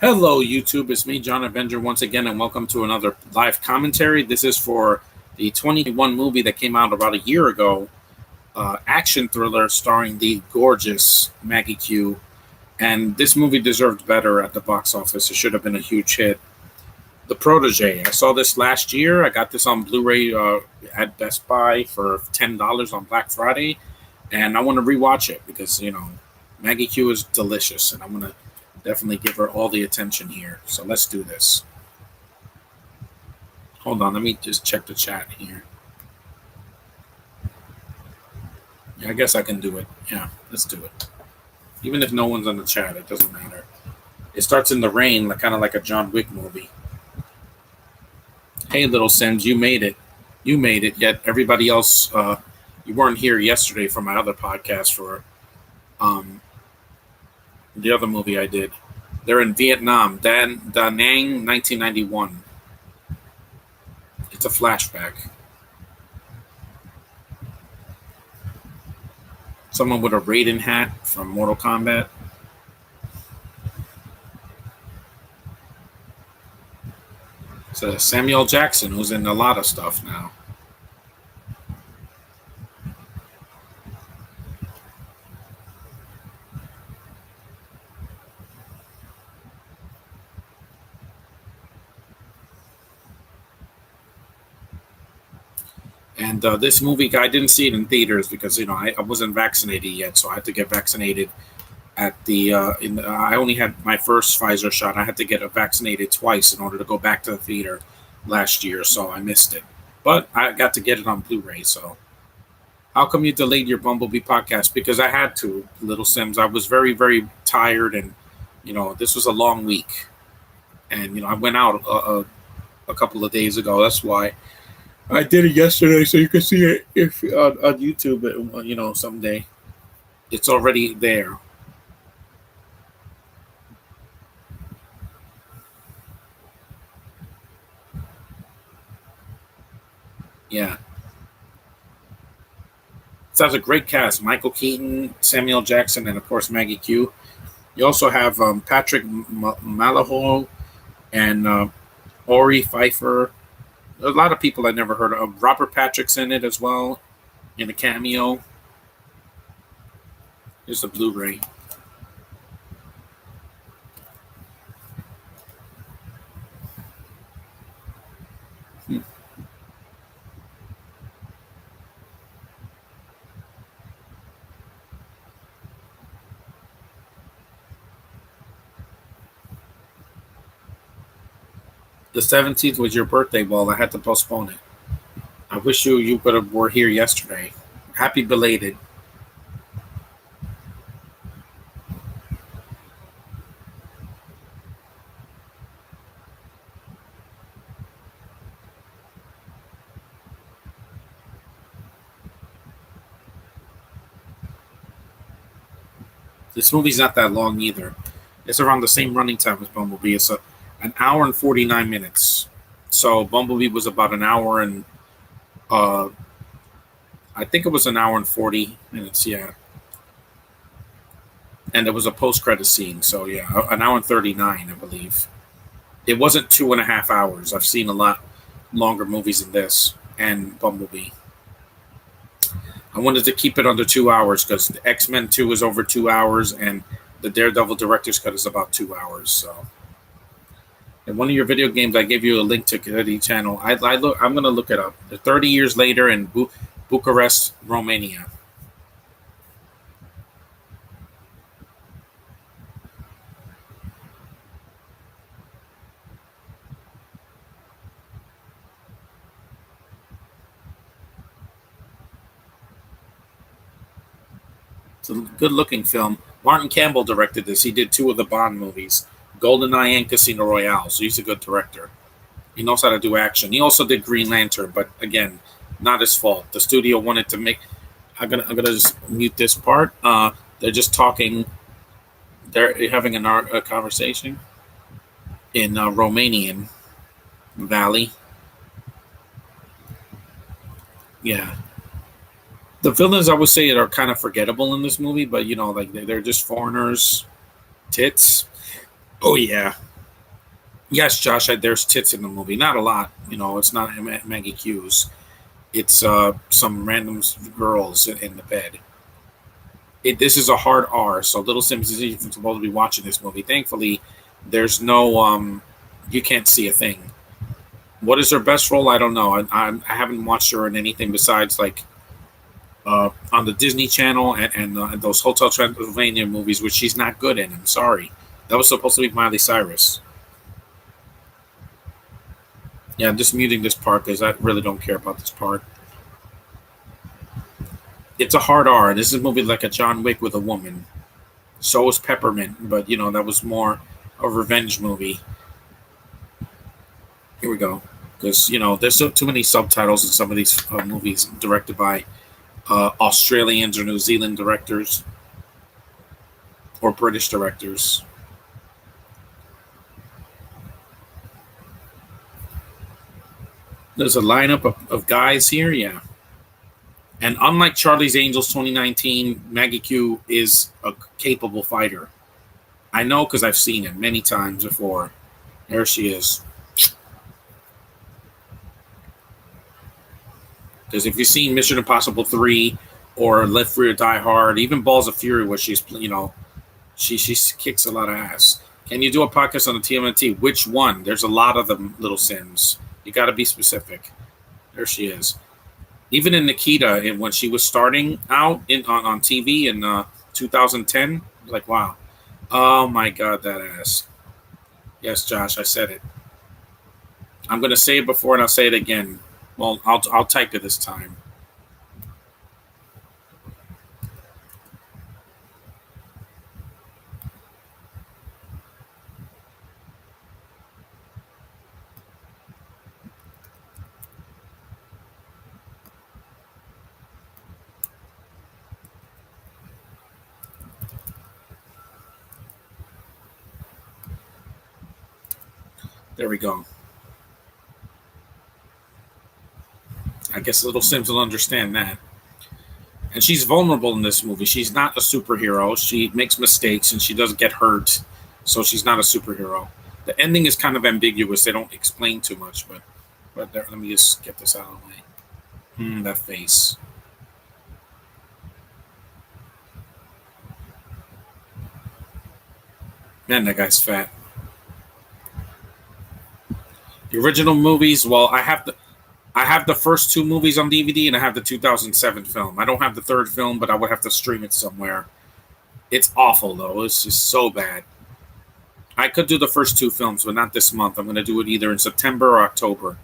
Hello, YouTube. It's me, John Avenger, once again, and welcome to another live commentary. This is for the 2021 movie that came out about a year ago, action thriller starring the gorgeous Maggie Q. And this movie deserved better at the box office. It should have been a huge hit. The Protege. I saw this last year. I got this on Blu-ray at Best Buy for $10 on Black Friday, and I want to rewatch it because Maggie Q is delicious, and I'm gonna definitely give her all the attention here. So let's do this. Hold on, let me just check the chat here. Yeah, I guess I can do it. Yeah, let's do it. Even if no one's on the chat, it doesn't matter. It starts in the rain, kind of like a John Wick movie. Hey, little Sims, you made it. You made it. Yet everybody else, you weren't here yesterday for my other podcast for the other movie I did. They're in Vietnam, Da Nang, 1991. It's a flashback. Someone with a Raiden hat from Mortal Kombat. It's Samuel Jackson, who's in a lot of stuff now. And this movie, I didn't see it in theaters because I wasn't vaccinated yet, so I had to get vaccinated at the. I only had my first Pfizer shot. I had to get vaccinated twice in order to go back to the theater last year, so I missed it. But I got to get it on Blu-ray. So, how come you delayed your Bumblebee podcast? Because I had to, Little Sims. I was very, very tired, and this was a long week, and I went out a couple of days ago. That's why. I did it yesterday, so you can see it if on YouTube. Someday it's already there. Yeah, it has a great cast: Michael Keaton, Samuel Jackson, and of course Maggie Q. You also have Patrick Malaholo and Ori Pfeiffer. A lot of people I never heard of. Robert Patrick's in it as well, in a cameo. Here's the Blu-ray. The 17th was your birthday. Well, I had to postpone it. I wish you could have were here yesterday. Happy belated. This movie's not that long either. It's around the same running time as Bumblebee. It's an hour and 49 minutes. So Bumblebee was about an hour and I think it was an hour and 40 minutes. Yeah, and there was a post-credit scene. So yeah, an hour and 39, I believe. It wasn't 2.5 hours. I've seen a lot longer movies than this and Bumblebee. I wanted to keep it under 2 hours because the X-Men 2 is over 2 hours and the Daredevil director's cut is about 2 hours. So, in one of your video games, I gave you a link to the channel. I'm going to look it up. 30 years later in Bucharest, Romania. It's a good-looking film. Martin Campbell directed this. He did 2 of the Bond movies, GoldenEye and Casino Royale. So he's a good director. He knows how to do action. He also did Green Lantern, but again, not his fault. The studio wanted to make. I'm gonna just mute this part. They're just talking. They're having a conversation in Romanian Valley. Yeah. The villains, I would say, are kind of forgettable in this movie, but they're just foreigners, tits. Oh yeah, Yes, Josh, there's tits in the movie. Not a lot. It's not Maggie Q's. It's some random girls in the bed. This is a hard R, so Little Sims is even supposed to be watching this movie. Thankfully, there's no you can't see a thing. What is her best role? I don't know. I haven't watched her in anything besides like on the Disney Channel and those Hotel Transylvania movies, which she's not good in. I'm sorry. That was supposed to be Miley Cyrus. Yeah, I'm just muting this part because I really don't care about this part. It's a hard R. This is a movie like a John Wick with a woman. So was Peppermint, but that was more a revenge movie. Here we go. Because there's too many subtitles in some of these movies directed by Australians or New Zealand directors or British directors. There's a lineup of guys here, yeah. And unlike Charlie's Angels 2019, Maggie Q is a capable fighter. I know because I've seen it many times before. There she is. Because if you've seen Mission Impossible 3 or Live Free or Die Hard, even Balls of Fury, where she's, she kicks a lot of ass. Can you do a podcast on the TMNT? Which one? There's a lot of them, Little Sims. You got to be specific. There she is. Even in Nikita, when she was starting out on TV in 2010, like, wow. Oh, my God, that ass. Yes, Josh, I said it. I'm going to say it before and I'll say it again. Well, I'll type it this time. There we go. I guess Little Sims will understand that. And she's vulnerable in this movie. She's not a superhero. She makes mistakes and she doesn't get hurt. So she's not a superhero. The ending is kind of ambiguous. They don't explain too much, but there, let me just get this out of the way. That face. Man, that guy's fat. The original movies, well, I have the first two movies on DVD and I have the 2007 film. I don't have the third film, but I would have to stream it somewhere. It's awful though. It's just so bad. I could do the first two films, but not this month. I'm going to do it either in September or October.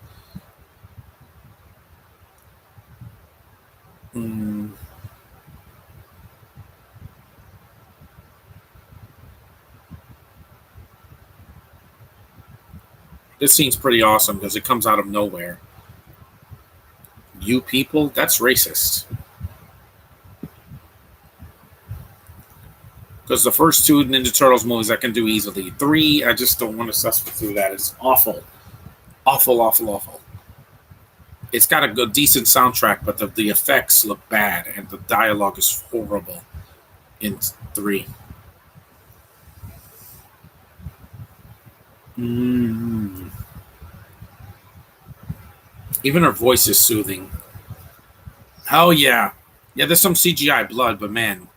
This scene's pretty awesome because it comes out of nowhere. You people, that's racist. Because the first two Ninja Turtles movies I can do easily. Three, I just don't want to suffer through that. It's awful. Awful, awful, awful. It's got a good, decent soundtrack, but the effects look bad and the dialogue is horrible in three. Mm. Even her voice is soothing. Oh yeah, yeah. There's some CGI blood, but man,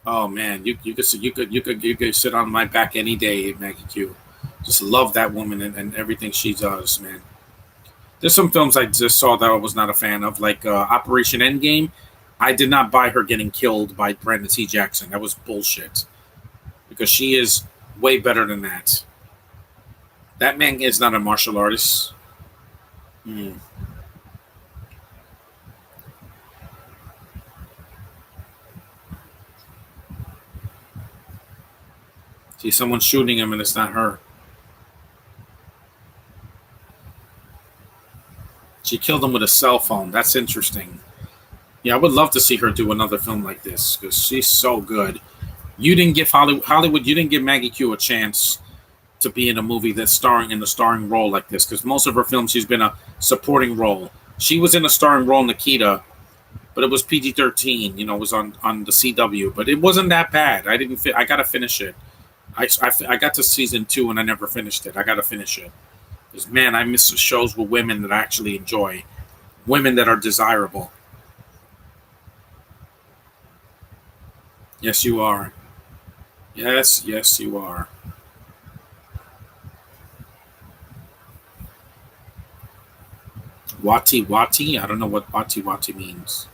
oh man, you could sit on my back any day, Maggie Q. Just love that woman and everything she does, man. There's some films I just saw that I was not a fan of, like Operation Endgame. I did not buy her getting killed by Brandon T. Jackson. That was bullshit because she is way better than that. That man is not a martial artist. Mm. See, someone's shooting him and it's not her. She killed him with a cell phone. That's interesting. Yeah, I would love to see her do another film like this because she's so good. You didn't give Hollywood. You didn't give Maggie Q a chance to be in a movie that's starring in a starring role like this because most of her films she's been a supporting role. She was in a starring role in Nikita, but it was PG-13. It was on the CW, but it wasn't that bad. I didn't. I gotta finish it. I got to season 2 and I never finished it. I got to finish it. Because, man, I miss shows with women that I actually enjoy, women that are desirable. Yes, you are. Yes, yes, you are. Wati Wati? I don't know what Wati Wati means.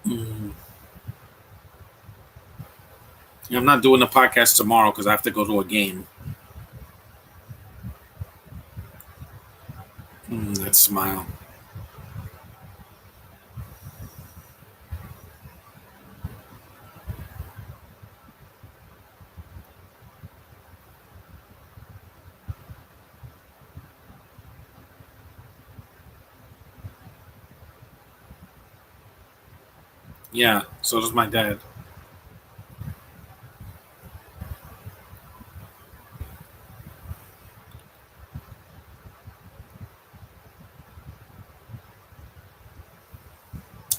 Mm. I'm not doing the podcast tomorrow because I have to go to a game. That smile. Yeah, so does my dad.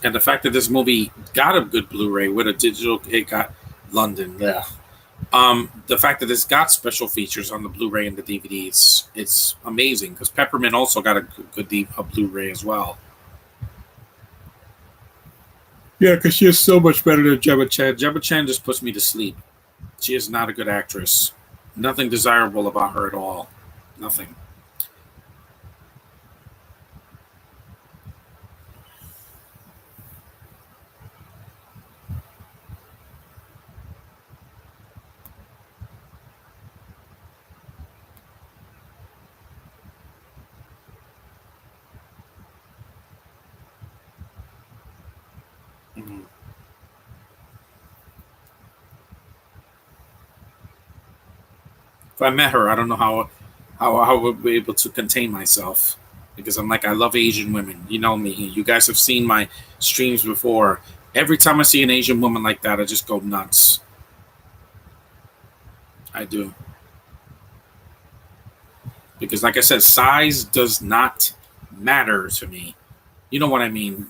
And the fact that this movie got a good Blu-ray with a digital, it got London. Yeah. The fact that it's got special features on the Blu-ray and the DVD, it's amazing because Peppermint also got a a Blu-ray as well. Yeah, because she is so much better than Gemma Chan. Gemma Chan just puts me to sleep. She is not a good actress. Nothing desirable about her at all. Nothing. Mhm. If I met her, I don't know how I would be able to contain myself because I'm like I love Asian women. You know me. You guys have seen my streams before. Every time I see an Asian woman like that, I just go nuts. I do because, like I said, size does not matter to me. You know what I mean?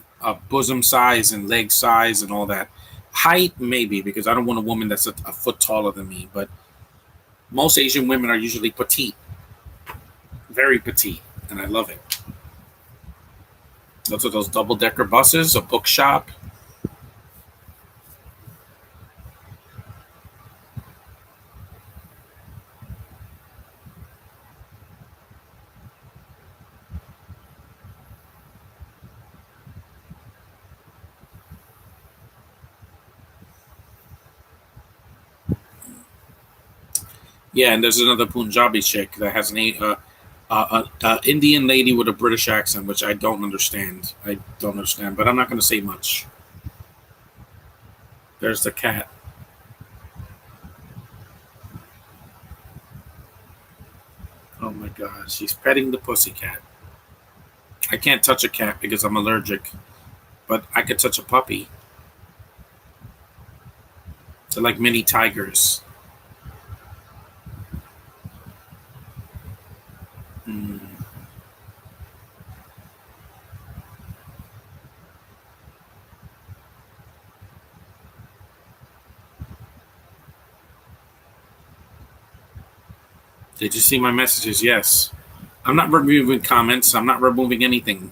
Bosom size and leg size and all that. Height, maybe, because I don't want a woman that's a foot taller than me. But most Asian women are usually petite, very petite, and I love it. Those are those double decker buses, a bookshop. Yeah, and there's another Punjabi chick that has Indian lady with a British accent, which I don't understand. I don't understand, but I'm not going to say much. There's the cat. Oh my god, she's petting the pussy cat. I can't touch a cat because I'm allergic, but I could touch a puppy. They're like mini tigers. Mm. Did you see my messages? Yes. I'm not removing comments. I'm not removing anything.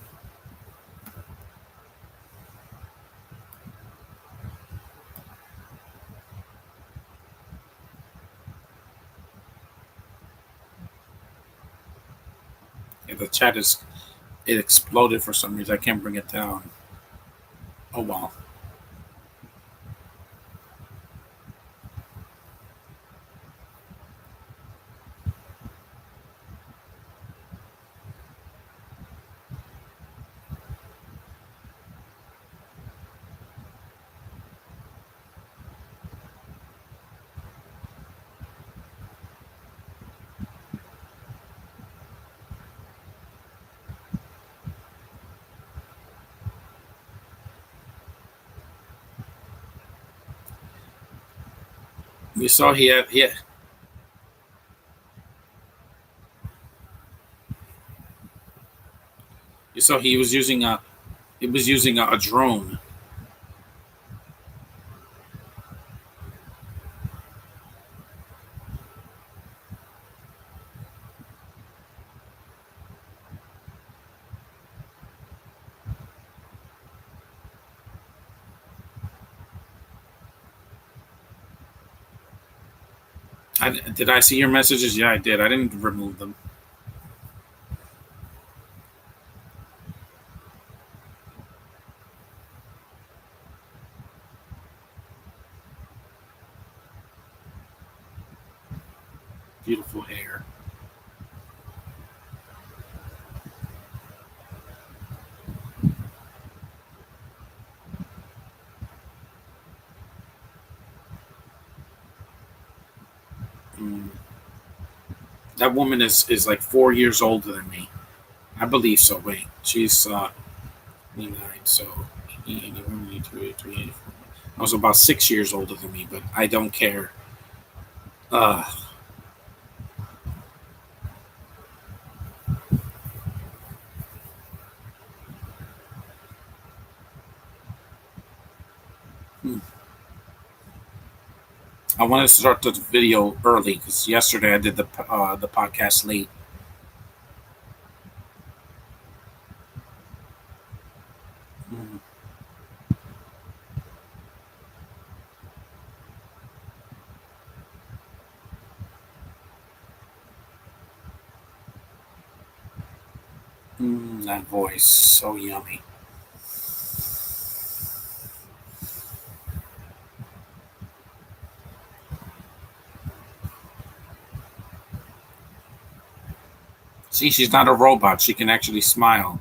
Yeah, the chat is it exploded for some reason. I can't bring it down. Oh well. You saw you saw he was using a drone. Did I see your messages? Yeah, I did. I didn't remove them. Beautiful hair. Mm. That woman is like 4 years older than me. I believe so. Wait, she's 29, so 81, 82, 83, 84. I was about 6 years older than me, but I don't care. Uh, hmm. I wanted to start the video early because yesterday I did the podcast late. Mm, that voice, so yummy. See, she's not a robot. She can actually smile.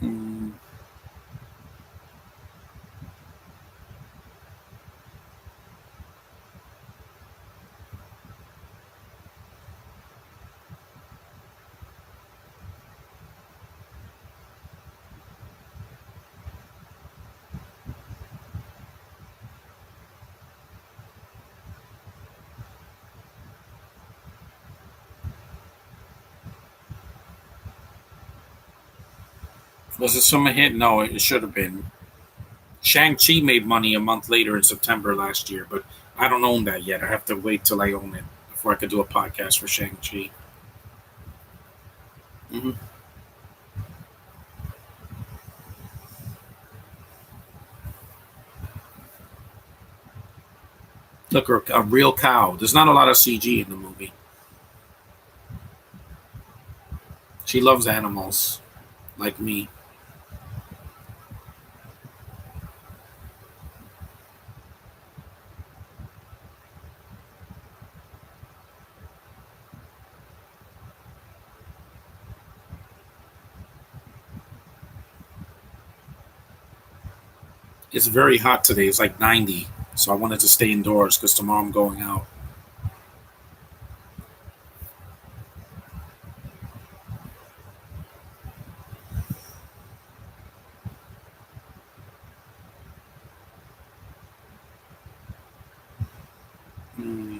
Mm, was it some hit? No, it should have been. Shang-Chi made money a month later in September last year, but I don't own that yet. I have to wait till I own it before I could do a podcast for Shang-Chi. Hmm. Look, her a real cow. There's not a lot of CG in the movie. She loves animals, like me. It's very hot today. It's like 90, so I wanted to stay indoors because tomorrow I'm going out.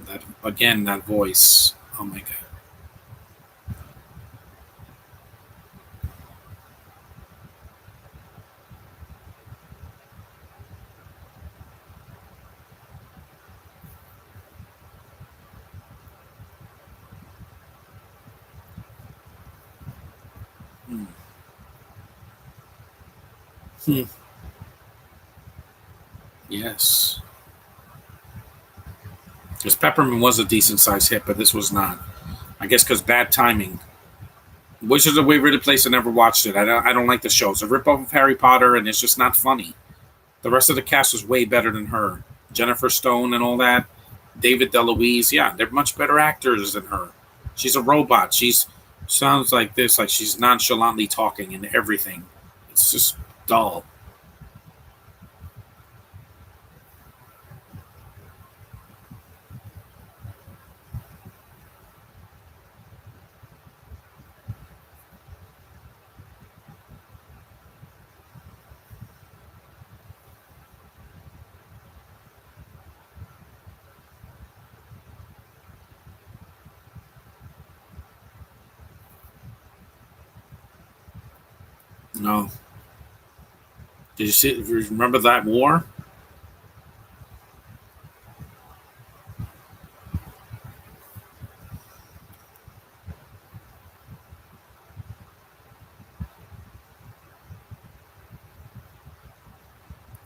That again, that voice. Oh my god. Mm. Hmm. Yes, because Peppermint was a decent sized hit, but this was not. I guess because bad timing. Wizards of Waverly Place. I never watched it. I don't like the show. It's a ripoff of Harry Potter, and it's just not funny. The rest of the cast was way better than her. Jennifer Stone and all that. David DeLuise. Yeah, they're much better actors than her. She's a robot. She's sounds like this, like she's nonchalantly talking and everything. It's just dull. No. Did you see? Remember that war?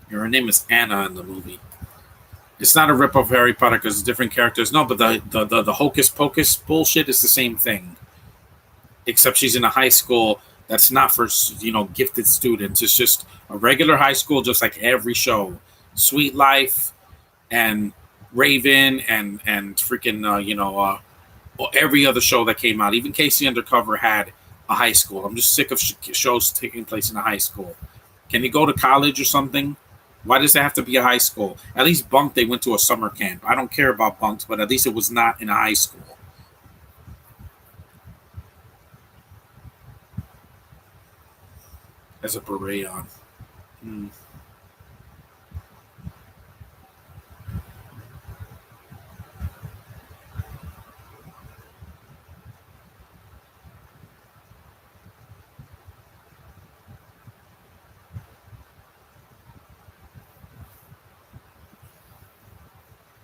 Her name is Anna in the movie. It's not a rip of Harry Potter because it's different characters. No, but the hocus pocus bullshit is the same thing, except she's in a high school that's not for gifted students. It's just a regular high school, just like every show. Sweet Life and Raven and freaking every other show that came out. Even Casey Undercover had a high school. I'm just sick of shows taking place in a high school. Can you go to college or something? Why does it have to be a high school? At least Bunk, they went to a summer camp. I don't care about Bunks, but at least it was not in a high school. As a beret on. Hmm.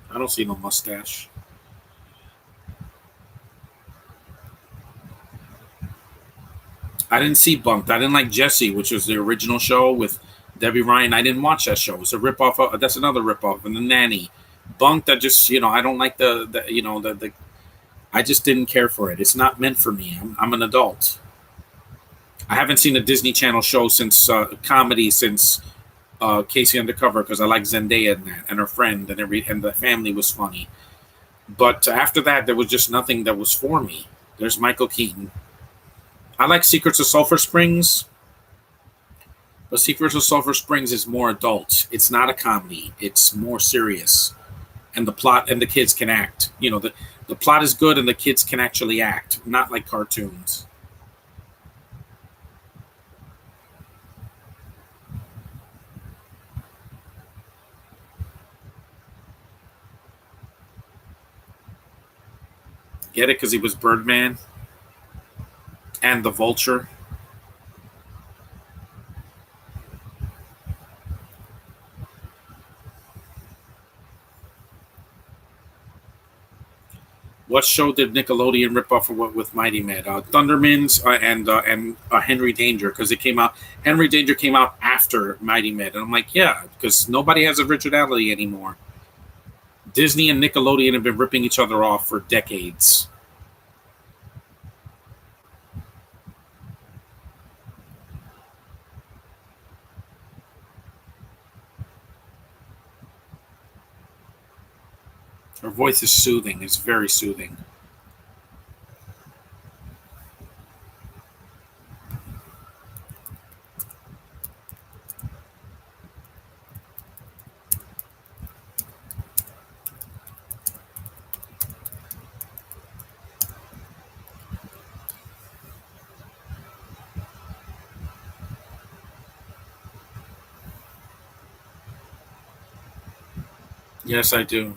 I don't see no mustache. I didn't see Bunked. I didn't like Jesse, which was the original show with Debbie Ryan. I didn't watch that show. It's a ripoff. That's another ripoff. And the Nanny. Bunked. I just I don't like the I just didn't care for it. It's not meant for me. I'm an adult. I haven't seen a Disney Channel show since comedy since Casey Undercover because I like Zendaya in that and her friend and the family was funny. But after that, there was just nothing that was for me. There's Michael Keaton. I like Secrets of Sulphur Springs, but Secrets of Sulphur Springs is more adult. It's not a comedy. It's more serious, and the plot and the kids can act. The plot is good and the kids can actually act, not like cartoons. Get it? Because he was Birdman and the Vulture. What show did Nickelodeon rip off with Mighty Med? Thundermans and Henry Danger because it came out. Henry Danger came out after Mighty Med, and I'm like, yeah, because nobody has originality anymore. Disney and Nickelodeon have been ripping each other off for decades. Her voice is soothing. It's very soothing. Yes, I do.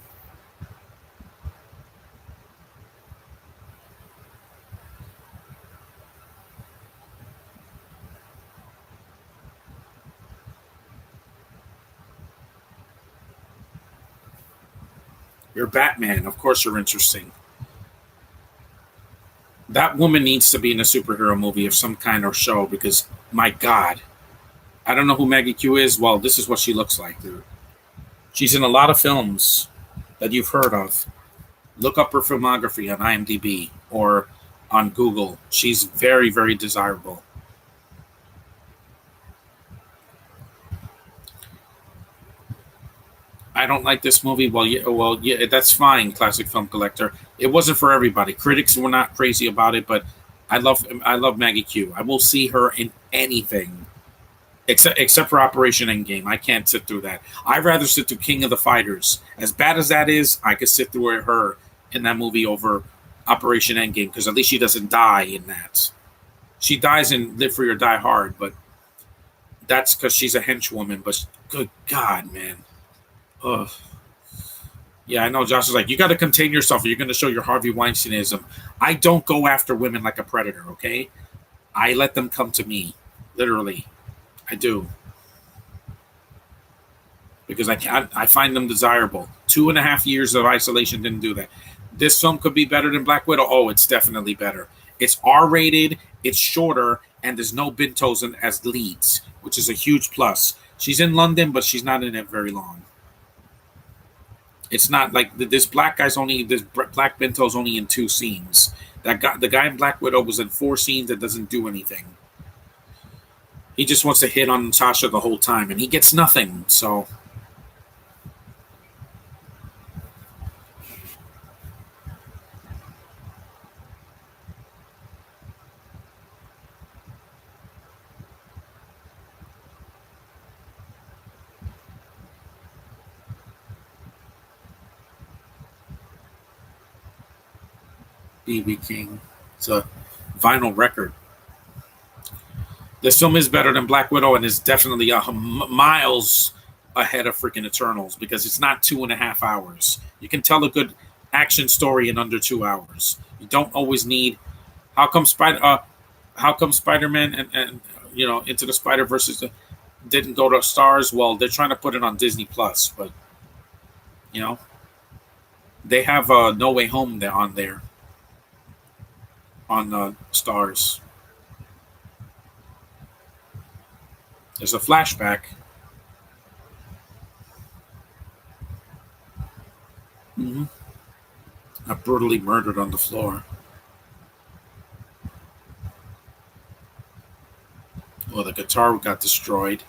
You're Batman. Of course, you're interesting. That woman needs to be in a superhero movie of some kind or show because, my God, I don't know who Maggie Q is. Well, this is what she looks like, dude. She's in a lot of films that you've heard of. Look up her filmography on IMDb or on Google. She's very, very desirable. I don't like this movie. Yeah, that's fine. Classic film collector. It wasn't for everybody. Critics were not crazy about it, but I love Maggie Q. I will see her in anything except for Operation Endgame. I can't sit through that. I'd rather sit through King of the Fighters. As bad as that is, I could sit through her in that movie over Operation Endgame because at least she doesn't die in that. She dies in Live Free or Die Hard, but that's because she's a henchwoman. But good God, man. Ugh. Yeah, I know. Josh is like, you got to contain yourself, or you're going to show your Harvey Weinsteinism. I don't go after women like a predator. Okay, I let them come to me. Literally, I do because I find them desirable. 2.5 years of isolation didn't do that. This film could be better than Black Widow. Oh, it's definitely better. It's R rated, it's shorter, and there's no Bintos as leads, which is a huge plus. She's in London, but she's not in it very long. It's not like this black guy's only this black Binto's only in 2 scenes. That guy, the guy in Black Widow, was in 4 scenes that doesn't do anything. He just wants to hit on Natasha the whole time, and he gets nothing. So BB King, it's a vinyl record. This film is better than Black Widow and is definitely miles ahead of freaking Eternals because it's not 2.5 hours. You can tell a good action story in under 2 hours. You don't always need. How come Spider Man and Into the Spider Verse didn't go to stars? Well, they're trying to put it on Disney Plus, but you know they have No Way Home there on stars. There's a flashback. Mm-hmm. Brutally murdered on the floor. Well, the guitar got destroyed.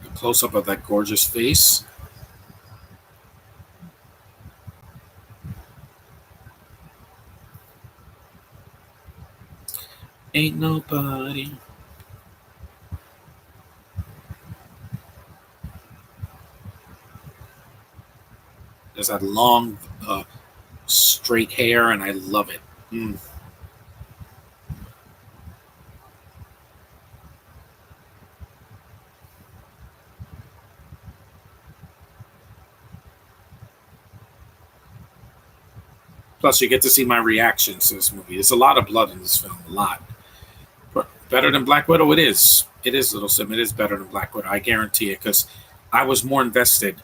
A close up of that gorgeous face. Ain't nobody. There's that long, straight hair, and I love it. Mm. Plus, you get to see my reactions to this movie. There's a lot of blood in this film, a lot. But better than Black Widow, it is. It is, Little Sim. It is better than Black Widow. I guarantee it, because I was more invested.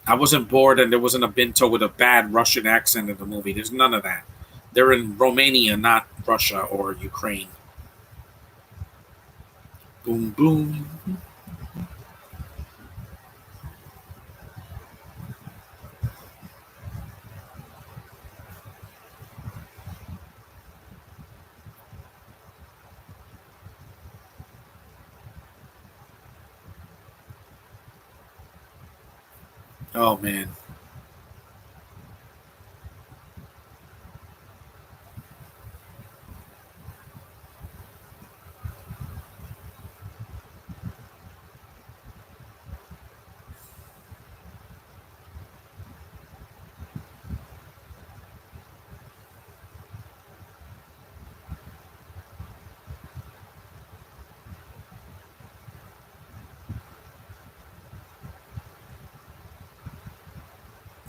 I wasn't bored, and there wasn't a Binto with a bad Russian accent in the movie. There's none of that. They're in Romania, not Russia or Ukraine. Boom, boom. Oh, man.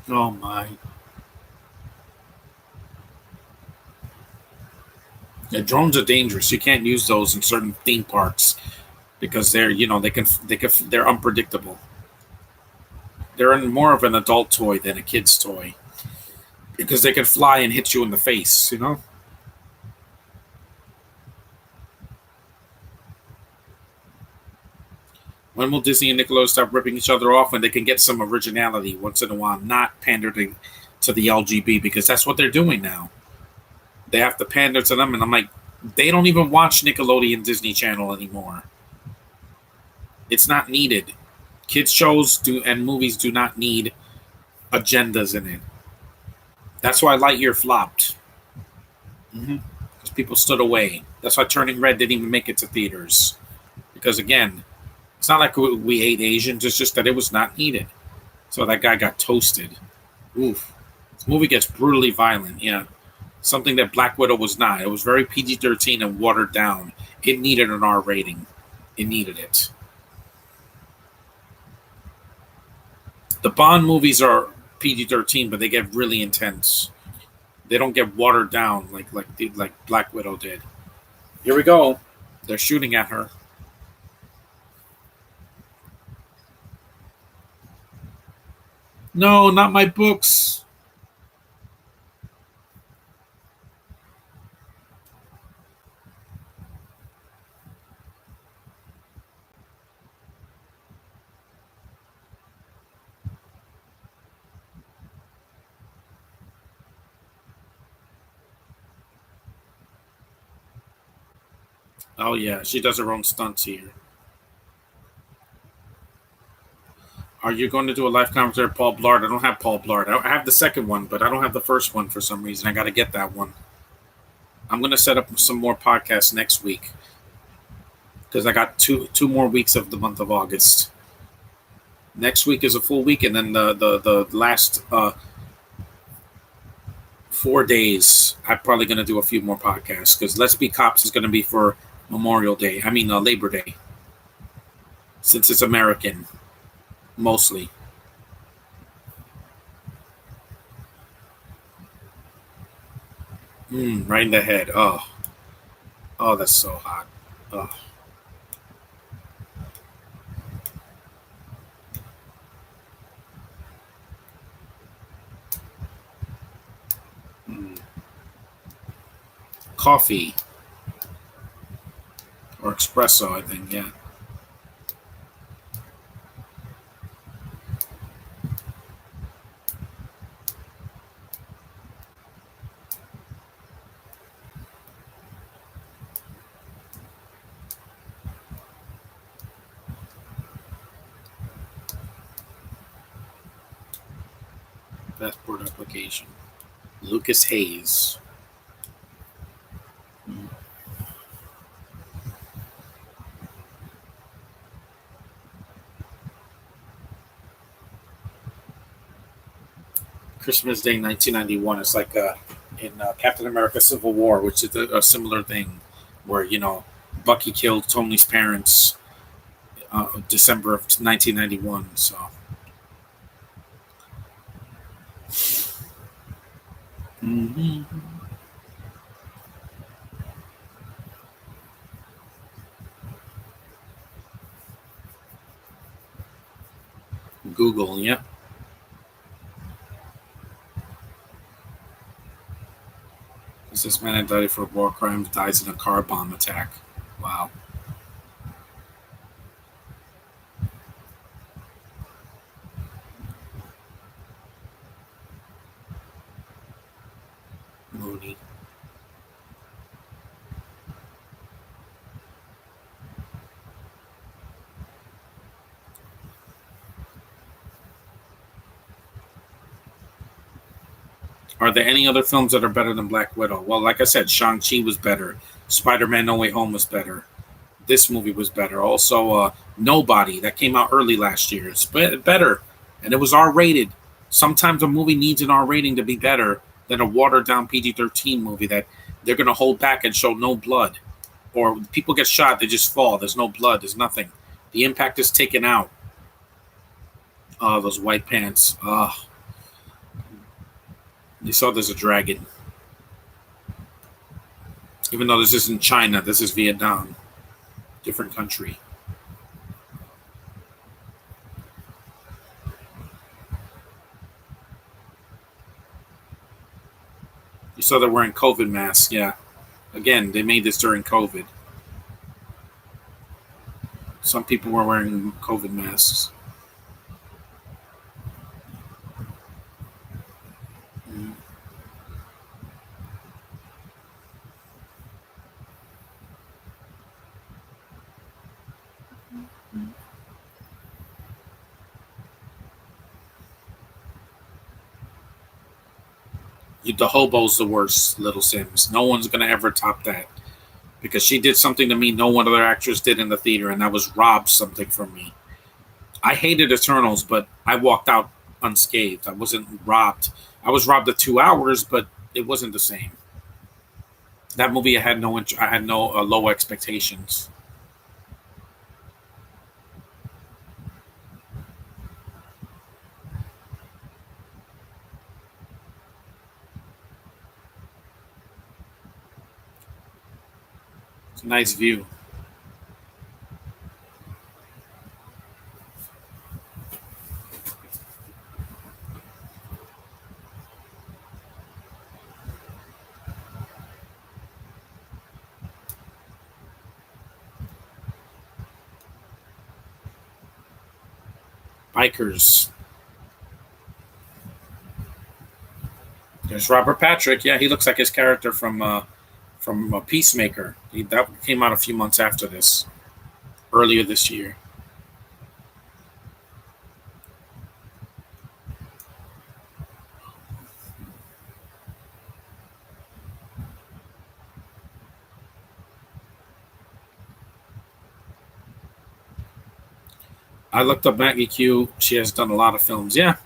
Oh, my. Yeah, drones are dangerous. You can't use those in certain theme parks because they're unpredictable. They're more of an adult toy than a kid's toy because they can fly and hit you in the face. When will Disney and Nickelodeon stop ripping each other off when they can get some originality once in a while, not pandering to the LGB because that's what they're doing now. They have to pander to them, and I'm like, they don't even watch Nickelodeon Disney Channel anymore. It's not needed. Kids shows do and movies do not need agendas in it. That's why Lightyear flopped. Because people stood away. That's why Turning Red didn't even make it to theaters. Because again, it's not like we hate Asians. It's just that it was not needed. So that guy got toasted. Oof. This movie gets brutally violent. Yeah. Something that Black Widow was not. It was very PG-13 and watered down. It needed an R rating. It needed it. The Bond movies are PG-13, but they get really intense. They don't get watered down like Black Widow did. Here we go. They're shooting at her. No, not my books. Oh yeah, she does her own stunts here. Are you going to do a live commentary of Paul Blart? I don't have Paul Blart. I have the second one, but I don't have the first one for some reason. I got to get that one. I'm going to set up some more podcasts next week because I got two more weeks of the month of August. Next week is a full week, and then the last 4 days, I'm probably going to do a few more podcasts because Let's Be Cops is going to be for Memorial Day. I mean Labor Day, since it's American mostly. Right in the head. Oh, that's so hot. Oh, mm. Coffee or espresso, I think. Yeah, passport application. Lucas Hayes. Mm. Christmas Day, 1991. It's like in Captain America: Civil War, which is a similar thing, where Bucky killed Tony's parents December of 1991. So hmm Google, yeah. This man indicted for war crimes dies in a car bomb attack. Wow. Mooney. Are there any other films that are better than Black Widow? Well, like I said, Shang-Chi was better. Spider-Man No Way Home was better. This movie was better. Also, Nobody, that came out early last year. It's better. And it was R-rated. Sometimes a movie needs an R rating to be better than a watered-down PG-13 movie that they're going to hold back and show no blood. Or people get shot, they just fall. There's no blood. There's nothing. The impact is taken out. Oh, those white pants. Oh, you saw there's a dragon. Even though this isn't China, this is Vietnam. Different country. You saw they're wearing COVID masks. Yeah. Again, they made this during COVID. Some people were wearing COVID masks. Mm. The hobo's the worst, Little Sims. No one's going to ever top that. Because she did something to me no one other actress did in the theater, and that was rob something from me. I hated Eternals, but I walked out unscathed. I wasn't robbed. I was robbed of 2 hours, but it wasn't the same. That movie, I had no low expectations. It's a nice view. Bikers. There's Robert Patrick. Yeah, he looks like his character from Peacemaker. That came out a few months after this, earlier this year. I looked up Maggie Q. She has done a lot of films. Yeah,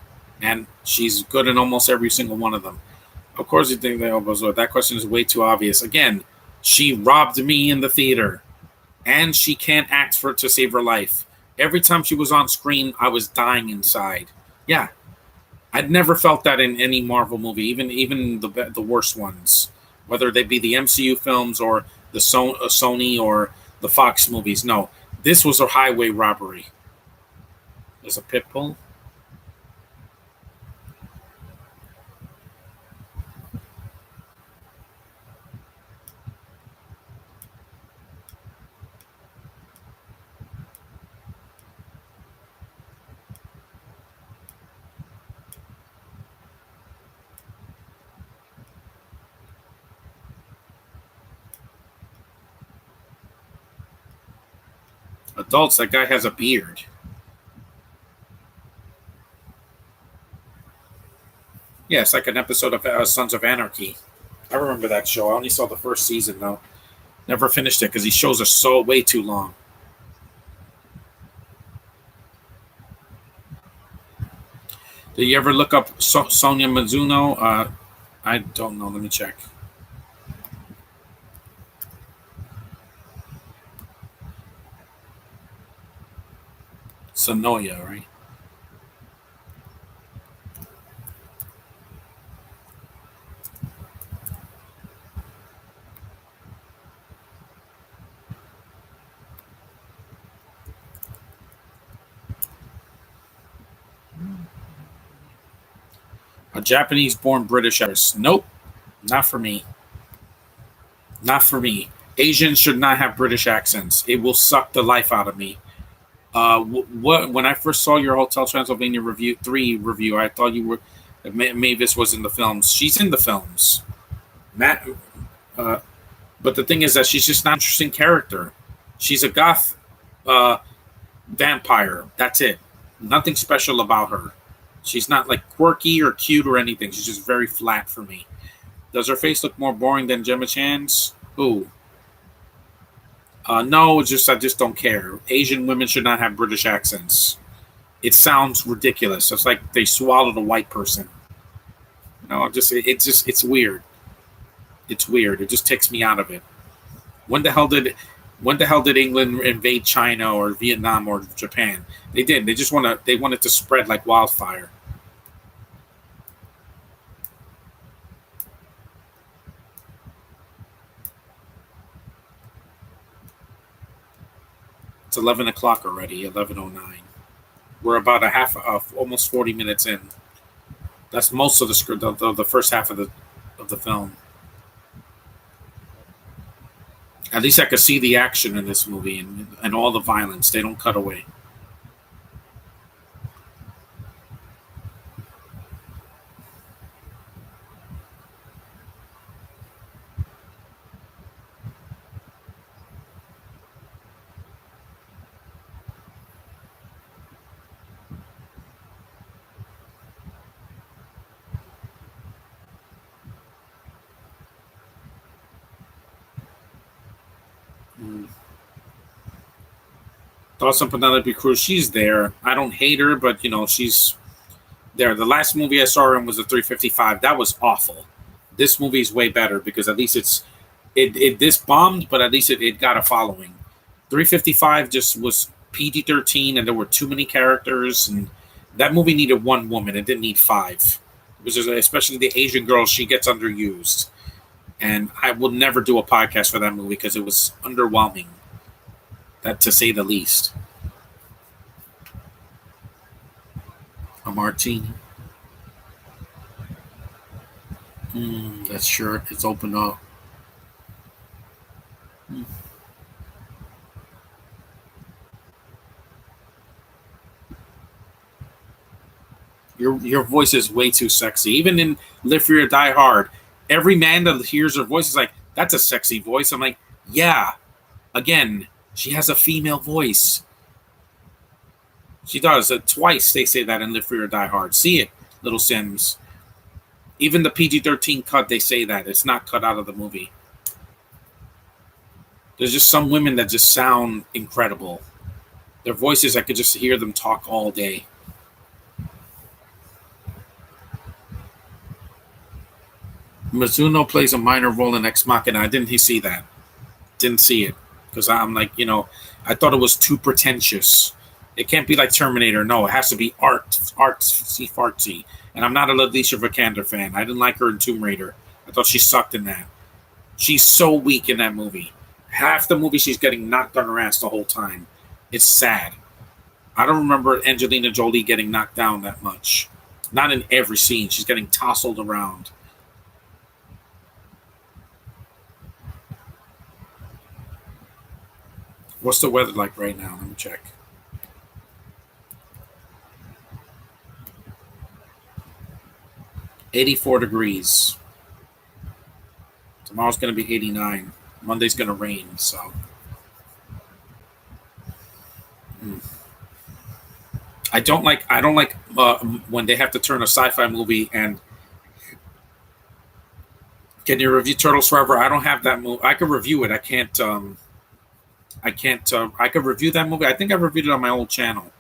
and she's good in almost every single one of them. Of course, you think that question is way too obvious. Again, she robbed me in the theater, and she can't act for to save her life. Every time she was on screen, I was dying inside. Yeah, I'd never felt that in any Marvel movie, even the worst ones, whether they be the MCU films or the Sony or the Fox movies. No, this was a highway robbery. There's a pit bull. Adults, that guy has a beard. Yeah, it's like an episode of Sons of Anarchy. I remember that show. I only saw the first season though. Never finished it because these shows are so way too long. Did you ever look up Sonia Mizuno? I don't know. Let me check. Sonoya, right? A Japanese-born British actress. Nope, not for me. Not for me. Asians should not have British accents. It will suck the life out of me. What when I first saw your Hotel Transylvania review, I thought you were Mavis was in the films. She's in the films. Matt, uh, but the thing is that she's just not an interesting character. She's a goth uh, vampire. That's it. Nothing special about her. She's not like quirky or cute or anything. She's just very flat for me. Does her face look more boring than Gemma Chan's? Who? No, it's just I just don't care. Asian women should not have British accents. It sounds ridiculous. It's like they swallowed a white person. No, it's weird. It's weird. It just takes me out of it. When the hell did when the hell did England invade China or Vietnam or Japan? They didn't. They wanted to spread like wildfire. It's 11 o'clock already. 11:09. We're about a half of almost 40 minutes in. That's most of the script of the first half of the film. At least I could see the action in this movie and all the violence. They don't cut away. Mm. Thoughts on Penelope Cruz? She's there. I don't hate her, but she's there. The last movie I saw her in was the 355. That was awful. This movie is way better because at least it this bombed, but at least it got a following. 355 just was PG-13, and there were too many characters, and that movie needed one woman. It didn't need five, which is especially the Asian girl. She gets underused, and I will never do a podcast for that movie because it was underwhelming, that to say the least. A martini. That shirt is open up. Mm. Your voice is way too sexy. Even in Live Free or Die Hard, every man that hears her voice is like, "That's a sexy voice." I'm like, "Yeah." Again, she has a female voice. She does. Twice they say that in Live Free or Die Hard. See it, little Sims. Even the PG-13 cut, they say that it's not cut out of the movie. There's just some women that just sound incredible. Their voices, I could just hear them talk all day. Mizuno plays a minor role in Ex Machina. I didn't see that. Didn't see it because I'm like, I thought it was too pretentious. It can't be like Terminator. No, it has to be artsy fartsy. And I'm not a Alicia Vikander fan. I didn't like her in Tomb Raider. I thought she sucked in that. She's so weak in that movie. Half the movie she's getting knocked on her ass the whole time. It's sad. I don't remember Angelina Jolie getting knocked down that much. Not in every scene. She's getting tousled around. What's the weather like right now? Let me check. $84. Tomorrow's going to be 89. Monday's going to rain, so. I don't like when they have to turn a sci-fi movie and can you review Turtles Forever? I don't have that movie. I could review it. I can't. I can't. I could review that movie. I think I reviewed it on my old channel.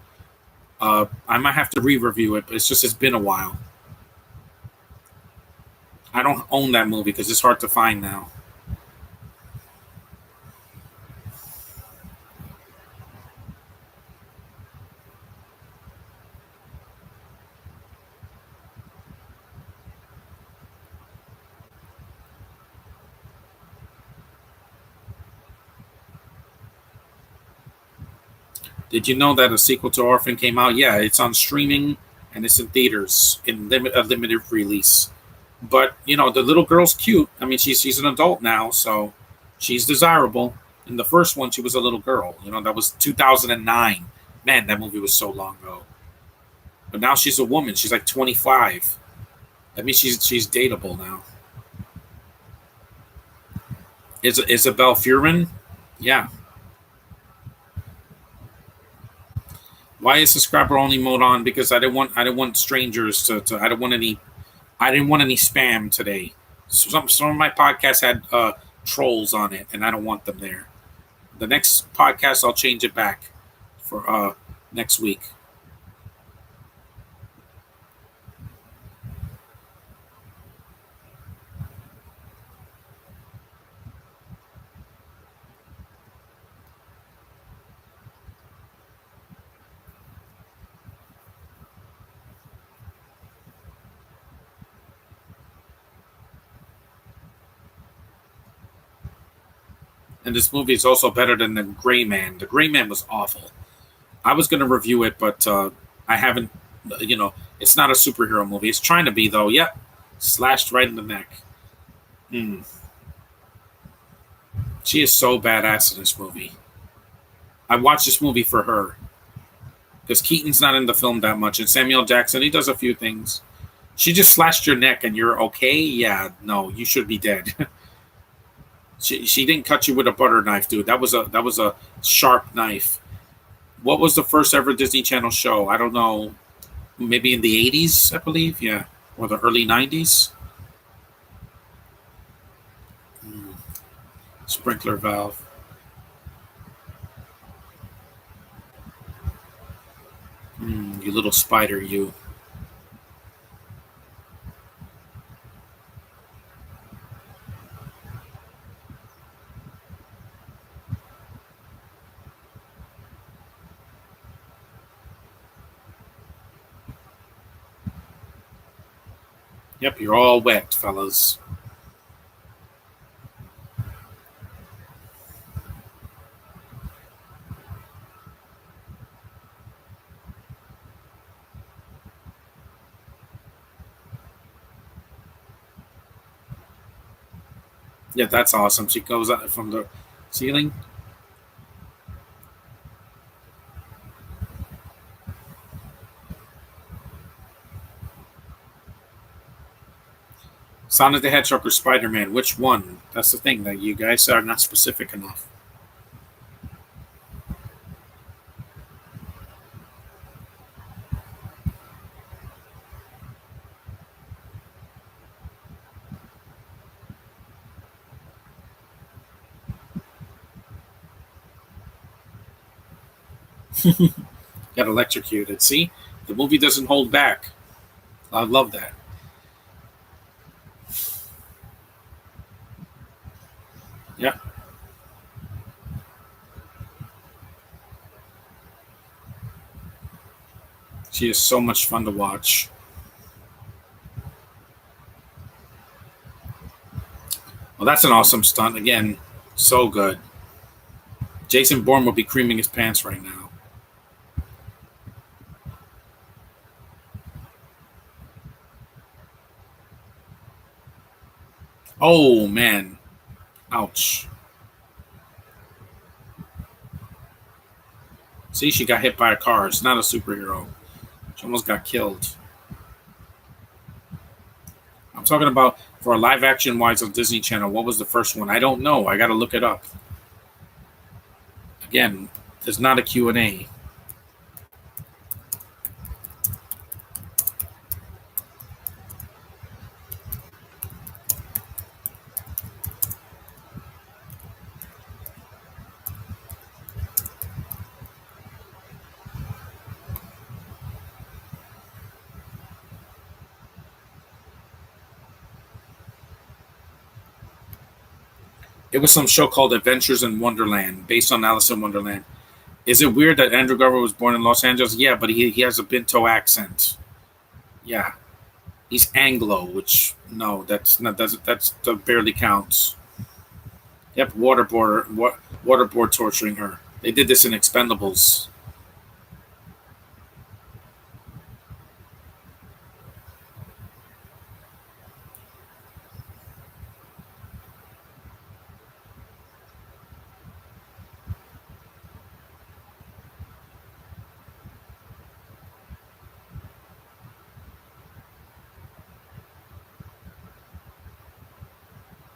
I might have to re-review it, but it's been a while. I don't own that movie because it's hard to find now. Did you know that a sequel to Orphan came out? Yeah, it's on streaming and it's in theaters in a limited release. But the little girl's cute. I mean, she's an adult now, so she's desirable. In the first one, she was a little girl. That was 2009. Man, that movie was so long ago. But now she's a woman. She's like 25. I mean, she's dateable now. Isabel Fuhrman? Yeah. Why is subscriber only mode on? Because I didn't want strangers to I didn't want any spam today. Some of my podcasts had trolls on it, and I don't want them there. The next podcast, I'll change it back for next week. And this movie is also better than The Gray Man. The Gray Man was awful. I was going to review it, but I haven't. It's not a superhero movie. It's trying to be though. Yep, slashed right in the neck. Mm. She is so badass in this movie. I watched this movie for her because Keaton's not in the film that much, and Samuel Jackson, he does a few things. She just slashed your neck, and you're okay. Yeah, no, you should be dead. She didn't cut you with a butter knife, dude. That was a sharp knife. What was the first ever Disney Channel show? I don't know. Maybe in the 80s, I believe. Yeah, or the early 90s. Mm. Sprinkler valve. You little spider, you. Yep, you're all wet, fellas. Yeah, that's awesome. She goes out from the ceiling. Sonic the Hedgehog or Spider-Man? Which one? That's the thing that you guys are not specific enough. Got electrocuted. See, the movie doesn't hold back. I love that. Yeah, she is so much fun to watch. Well, that's an awesome stunt. Again, so good. Jason Bourne would be creaming his pants right now. Oh man, ouch. See, she got hit by a car. It's not a superhero. She almost got killed. I'm talking about for a live action wise on Disney Channel. What was the first one? I don't know. I got to look it up. Again, there's not a Q&A. It was some show called Adventures in Wonderland, based on Alice in Wonderland. Is it weird that Andrew Garfield was born in Los Angeles? Yeah, but he has a Pinto accent. Yeah, he's Anglo, which no, that's not that barely counts. Yep, waterboard torturing her. They did this in Expendables.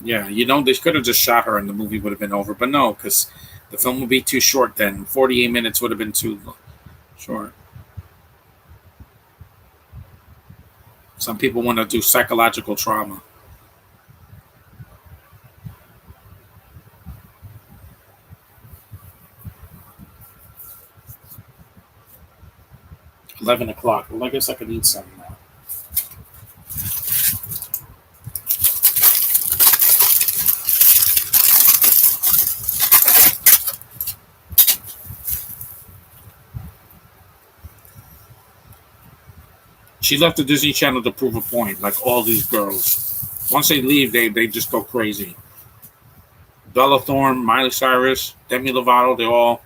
Yeah, they could have just shot her and the movie would have been over, but no, because the film would be too short. Then 48 minutes would have been too short. Some people want to do psychological trauma. 11 o'clock. Well, I guess I could eat something now. She left the Disney Channel to prove a point, like all these girls. Once they leave, they just go crazy. Bella Thorne, Miley Cyrus, Demi Lovato, they all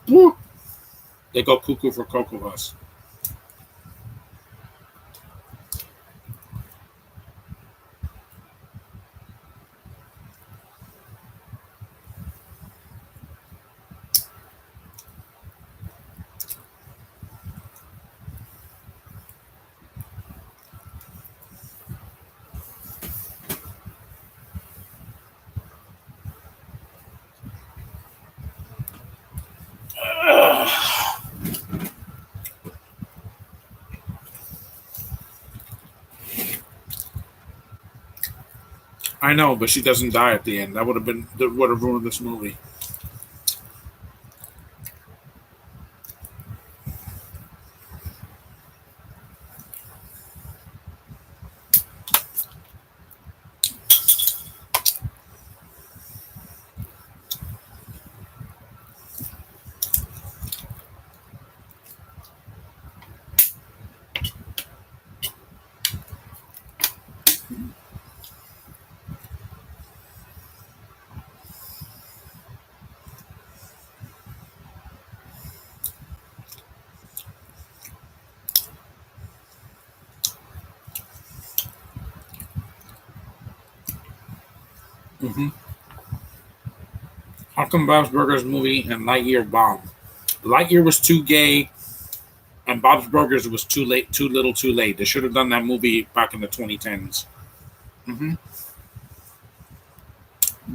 woo, they go cuckoo for Cocoa Puffs. 'Cause I know, but she doesn't die at the end. That would have ruined this movie. Hmm. How come Bob's Burgers movie and Lightyear bombed? Lightyear was too gay, and Bob's Burgers was too late, too little, too late. They should have done that movie back in the 2010s. Hmm.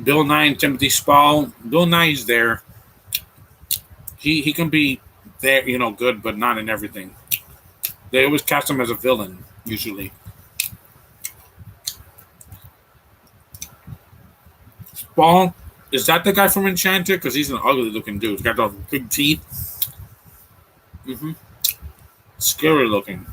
Bill Nye and Timothy Spall. Bill Nye's there. He can be there, good, but not in everything. They always cast him as a villain, usually. Spall, is that the guy from Enchanted? Because he's an ugly looking dude. He's got those big teeth. Hmm. Scary looking.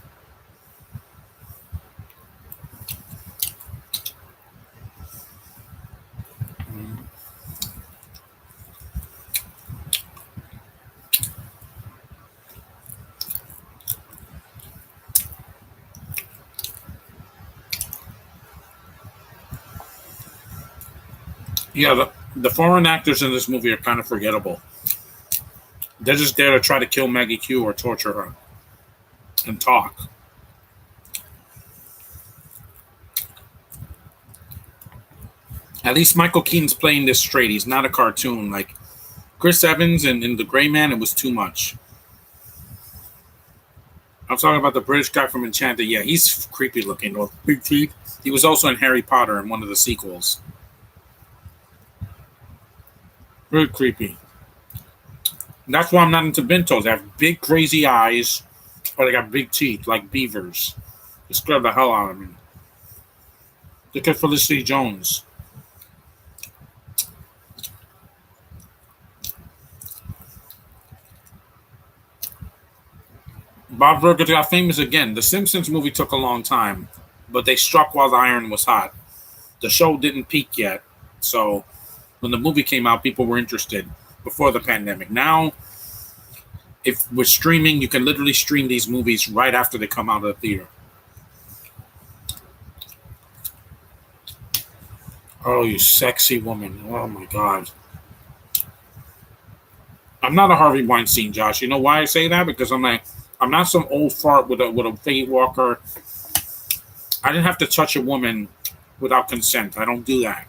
Yeah, the foreign actors in this movie are kind of forgettable. They're just there to try to kill Maggie Q or torture her and talk. At least Michael Keaton's playing this straight. He's not a cartoon. Like Chris Evans and The Gray Man, it was too much. I'm talking about the British guy from Enchanted. Yeah, he's creepy looking with big teeth. He was also in Harry Potter in one of the sequels. Very creepy. That's why I'm not into Bentos. They have big, crazy eyes, or they got big teeth like beavers. They scare the hell out of me. Look at Felicity Jones. Bob Burger got famous again. The Simpsons movie took a long time, but they struck while the iron was hot. The show didn't peak yet, so when the movie came out, people were interested before the pandemic. Now, if with streaming, you can literally stream these movies right after they come out of the theater. Oh, you sexy woman! Oh my god. I'm not a Harvey Weinstein, Josh. You know why I say that? Because I'm not some old fart with a fade walker. I didn't have to touch a woman without consent. I don't do that.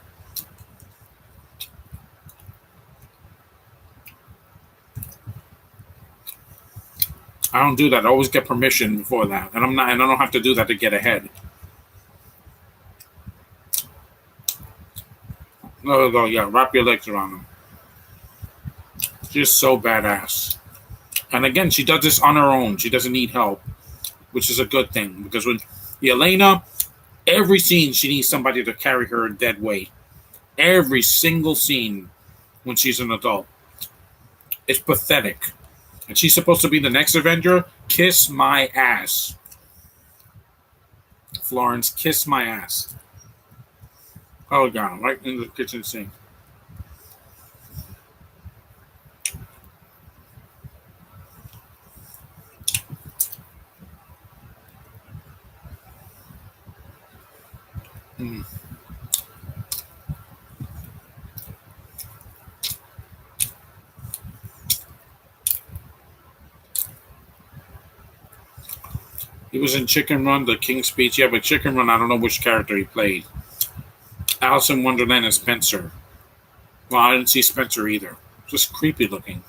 I don't do that. I always get permission before that, and I don't have to do that to get ahead. No, yeah, wrap your legs around them. She's so badass. And again, she does this on her own. She doesn't need help, which is a good thing because when Elena, every scene she needs somebody to carry her dead weight. Every single scene when she's an adult, it's pathetic. And she's supposed to be the next Avenger. Kiss my ass, Florence. Kiss my ass. Oh god, right in the kitchen sink. Mm. He was in Chicken Run, The King's Speech. Yeah, but Chicken Run, I don't know which character he played. Alice in Wonderland and Spencer. Well, I didn't see Spencer either. Just creepy looking.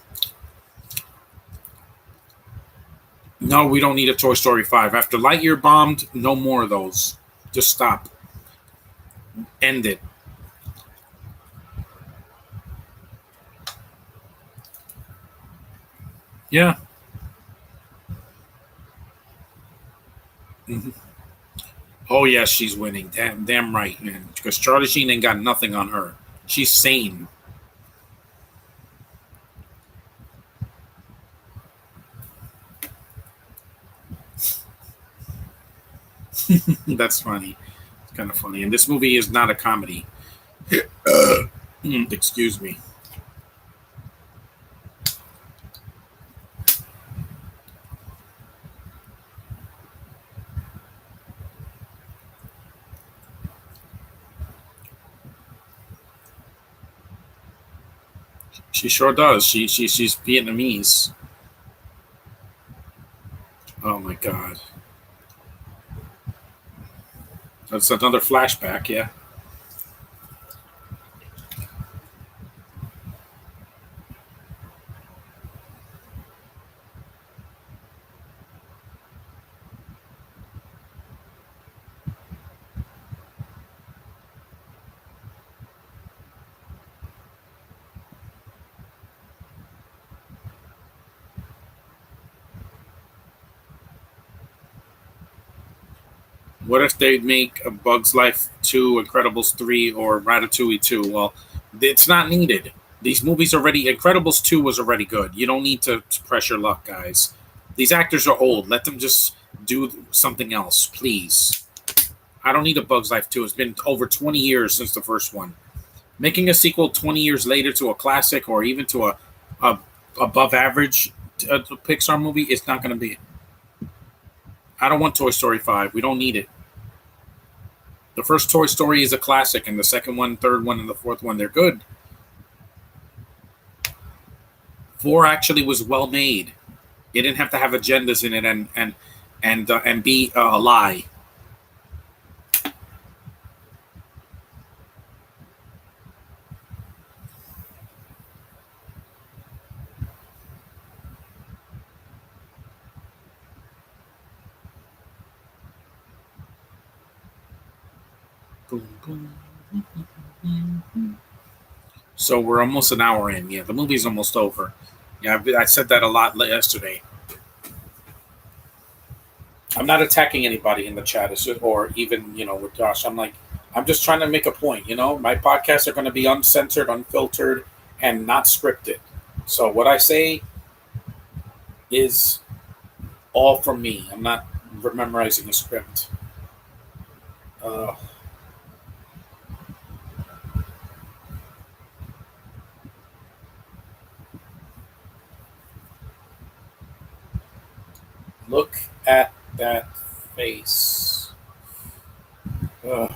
No, we don't need a Toy Story 5. After Lightyear bombed, no more of those. Just stop. End it. Yeah. Mhm. Oh, yes, she's winning. Damn right, man. Because Charlie Sheen ain't got nothing on her. She's sane. That's funny. It's kind of funny. And this movie is not a comedy. Excuse me. She sure does. She's Vietnamese. Oh my god. That's another flashback, yeah. What if they make a Bug's Life 2, Incredibles 3, or Ratatouille 2? Well, it's not needed. These movies already, Incredibles 2 was already good. You don't need to press your luck, guys. These actors are old. Let them just do something else, please. I don't need a Bug's Life 2. It's been over 20 years since the first one. Making a sequel 20 years later to a classic or even to a above average Pixar movie, it's not going to be. I don't want Toy Story 5. We don't need it. The first Toy Story is a classic, and the second one, third one, and the fourth one, they're good. Four actually was well made. It didn't have to have agendas in it and be a lie. Boom, boom. So we're almost an hour in. Yeah, the movie's almost over. Yeah, I said that a lot yesterday. I'm not attacking anybody in the chat, or even with Josh. I'm just trying to make a point. My podcasts are going to be uncensored, unfiltered, and not scripted. So what I say is all from me. I'm not memorizing a script. Uh, Look at that face. Ugh.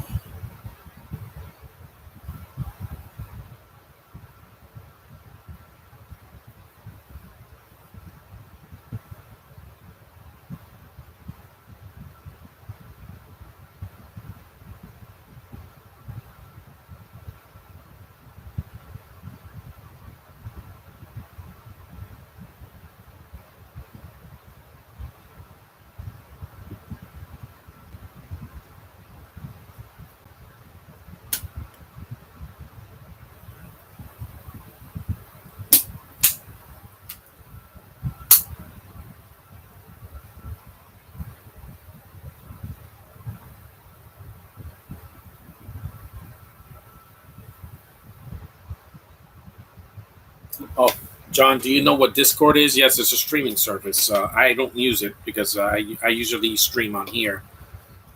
Oh, John, do you know what Discord is? Yes, it's a streaming service. I don't use it because I usually stream on here.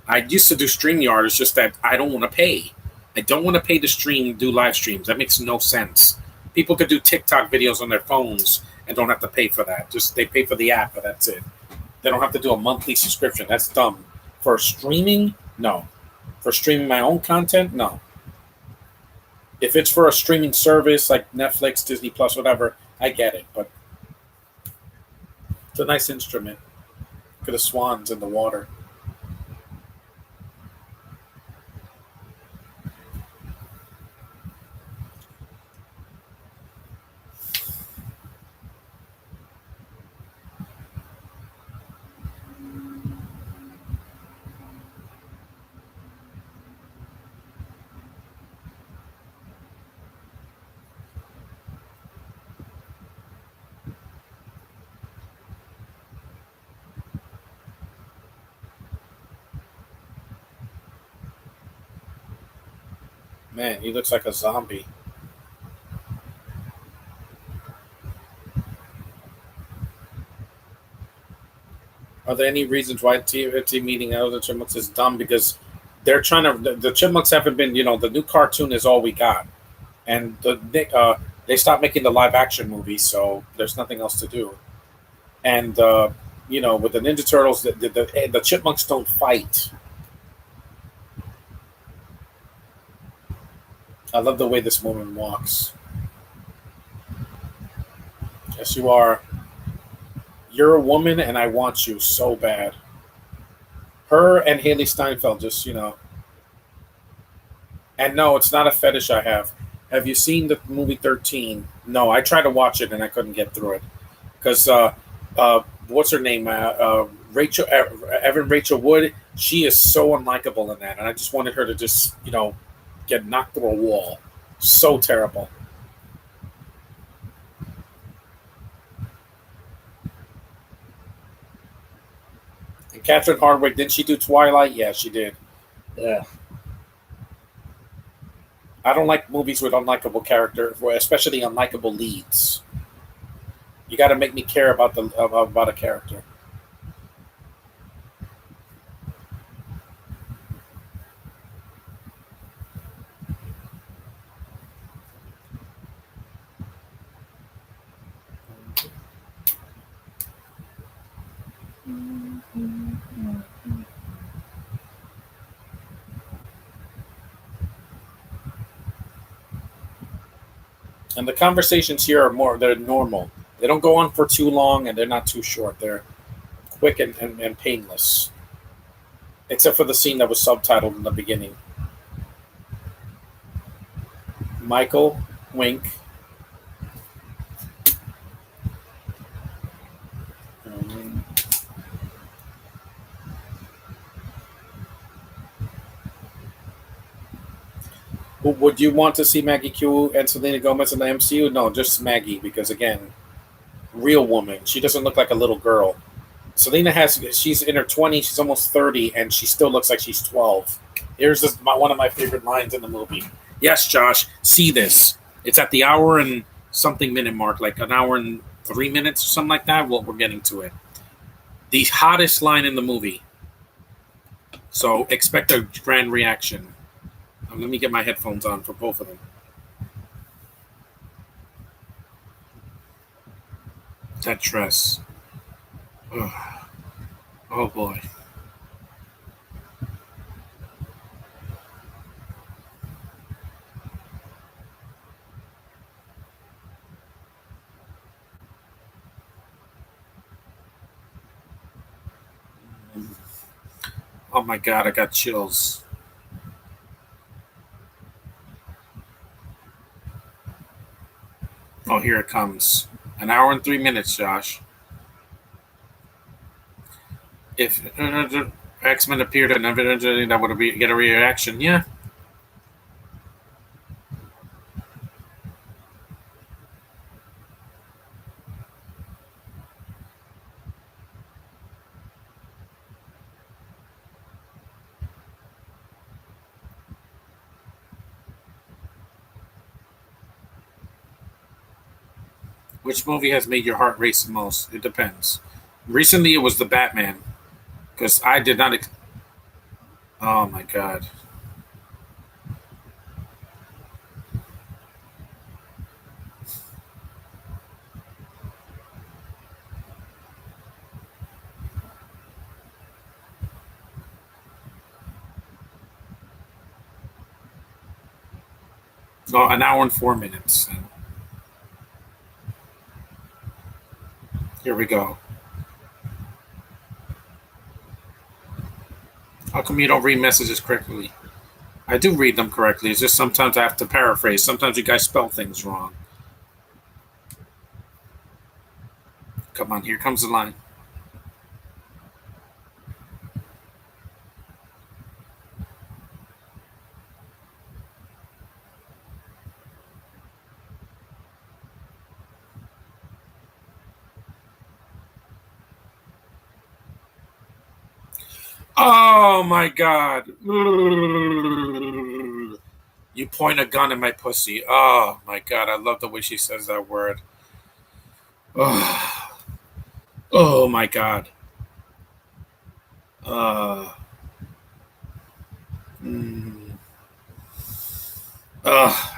I used to do StreamYard. It's just that I don't want to pay. I don't want to pay to stream, do live streams. That makes no sense. People could do TikTok videos on their phones and don't have to pay for that. Just they pay for the app, but that's it. They don't have to do a monthly subscription. That's dumb. For streaming, no. For streaming my own content, no. If it's for a streaming service like Netflix, Disney Plus, whatever, I get it. But it's a nice instrument. Look at the swans in the water. Man, he looks like a zombie. Are there any reasons why TFT meeting out of the Chipmunks is dumb? Because they're trying to. The Chipmunks haven't been. The new cartoon is all we got, and they stopped making the live action movie, so there's nothing else to do. And with the Ninja Turtles, the Chipmunks don't fight. I love the way this woman walks. Yes, you are. You're a woman, and I want you so bad. Her and Haley Steinfeld, just. And no, it's not a fetish I have. Have you seen the movie 13? No, I tried to watch it and I couldn't get through it because what's her name? Rachel Evan Rachel Wood. She is so unlikable in that, and I just wanted her to just get knocked through a wall. So terrible. And Catherine Hardwicke, didn't she do Twilight? Yeah, she did. Yeah. I don't like movies with unlikable character, especially unlikable leads. You got to make me care about a character. And the conversations here are they're normal. They don't go on for too long, and they're not too short. They're quick and painless, except for the scene that was subtitled in the beginning. Michael, wink. Um, would you want to see Maggie Q and Selena Gomez in the MCU? No, just Maggie, because again, real woman. She doesn't look like a little girl. She's in her 20s, she's almost 30, and she still looks like she's 12. Here's one of my favorite lines in the movie. Yes, Josh, see this. It's at the hour and something minute mark, like an hour and 3 minutes or something like that. Well, we're getting to it. The hottest line in the movie. So expect a grand reaction. Let me get my headphones on for both of them. That dress. Ugh. Oh boy. Oh my god, I got chills. Oh, here it comes. An hour and 3 minutes, Josh. If X-Men appeared in Avengers, that would get a reaction. Yeah. Which movie has made your heart race the most? It depends. Recently, it was the Batman because I did not. Oh my god! Oh, an hour and 4 minutes. Here we go. How come you don't read messages correctly? I do read them correctly. It's just sometimes I have to paraphrase. Sometimes you guys spell things wrong. Come on, here comes the line. Oh my god. You point a gun at my pussy. Oh my god, I love the way she says that word. Oh, oh my god. Uh, mm, uh.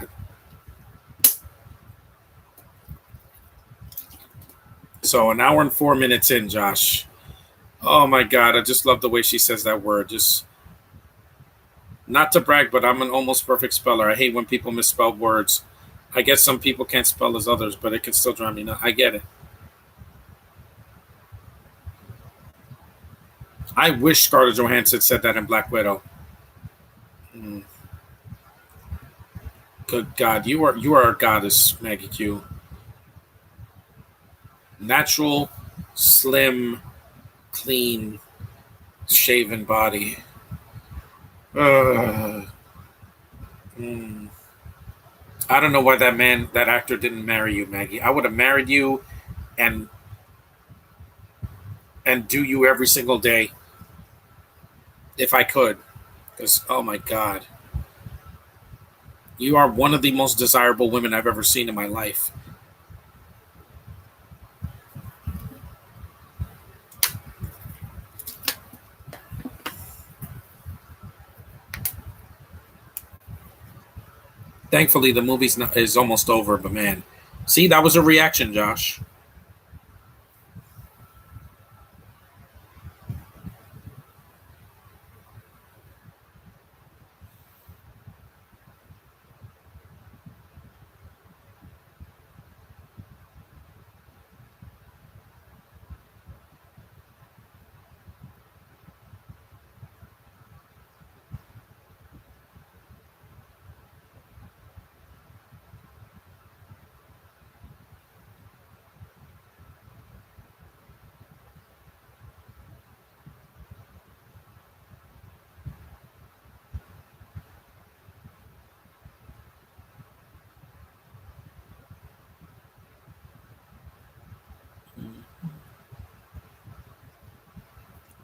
So an hour and 4 minutes in, Josh. Oh my god, I just love the way she says that word. Just not to brag, but I'm an almost perfect speller. I hate when people misspell words. I guess some people can't spell as others, but it can still drive me nuts. I get it. I wish Scarlett Johansson said that in Black Widow. Mm, good God, you are a goddess, Maggie Q. Natural, slim, clean, shaven body. Uh, mm. I don't know why that actor didn't marry you, Maggie. I would have married you and do you every single day. if I could, because oh my god, you are one of the most desirable women I've ever seen in my life. Thankfully, the movie's not, is almost over, but man, see, that was a reaction, Josh.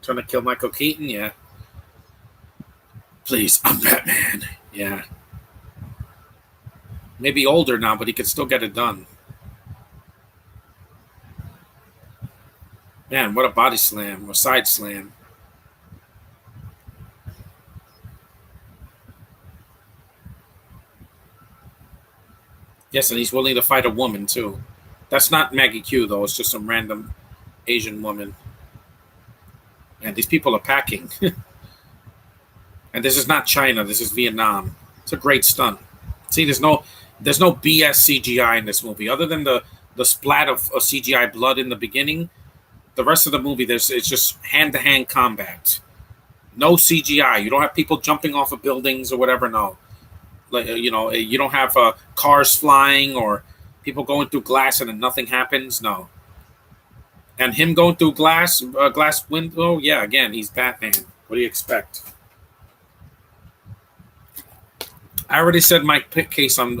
Trying to kill Michael Keaton, yeah. Please, I'm Batman. Yeah, maybe older now, but he could still get it done. Man, what a body slam or side slam. Yes, and he's willing to fight a woman too. That's not Maggie Q though. It's just some random Asian woman. And these people are packing. And this is not China. This is Vietnam. It's a great stunt. See, there's no BS CGI in this movie other than the splat of CGI blood in the beginning. The rest of the movie, it's just hand to hand combat. No CGI. You don't have people jumping off of buildings or whatever. No, like you don't have cars flying or people going through glass and then nothing happens. No, and him going through glass window. Yeah, again, he's Batman. What do you expect? I already said my case on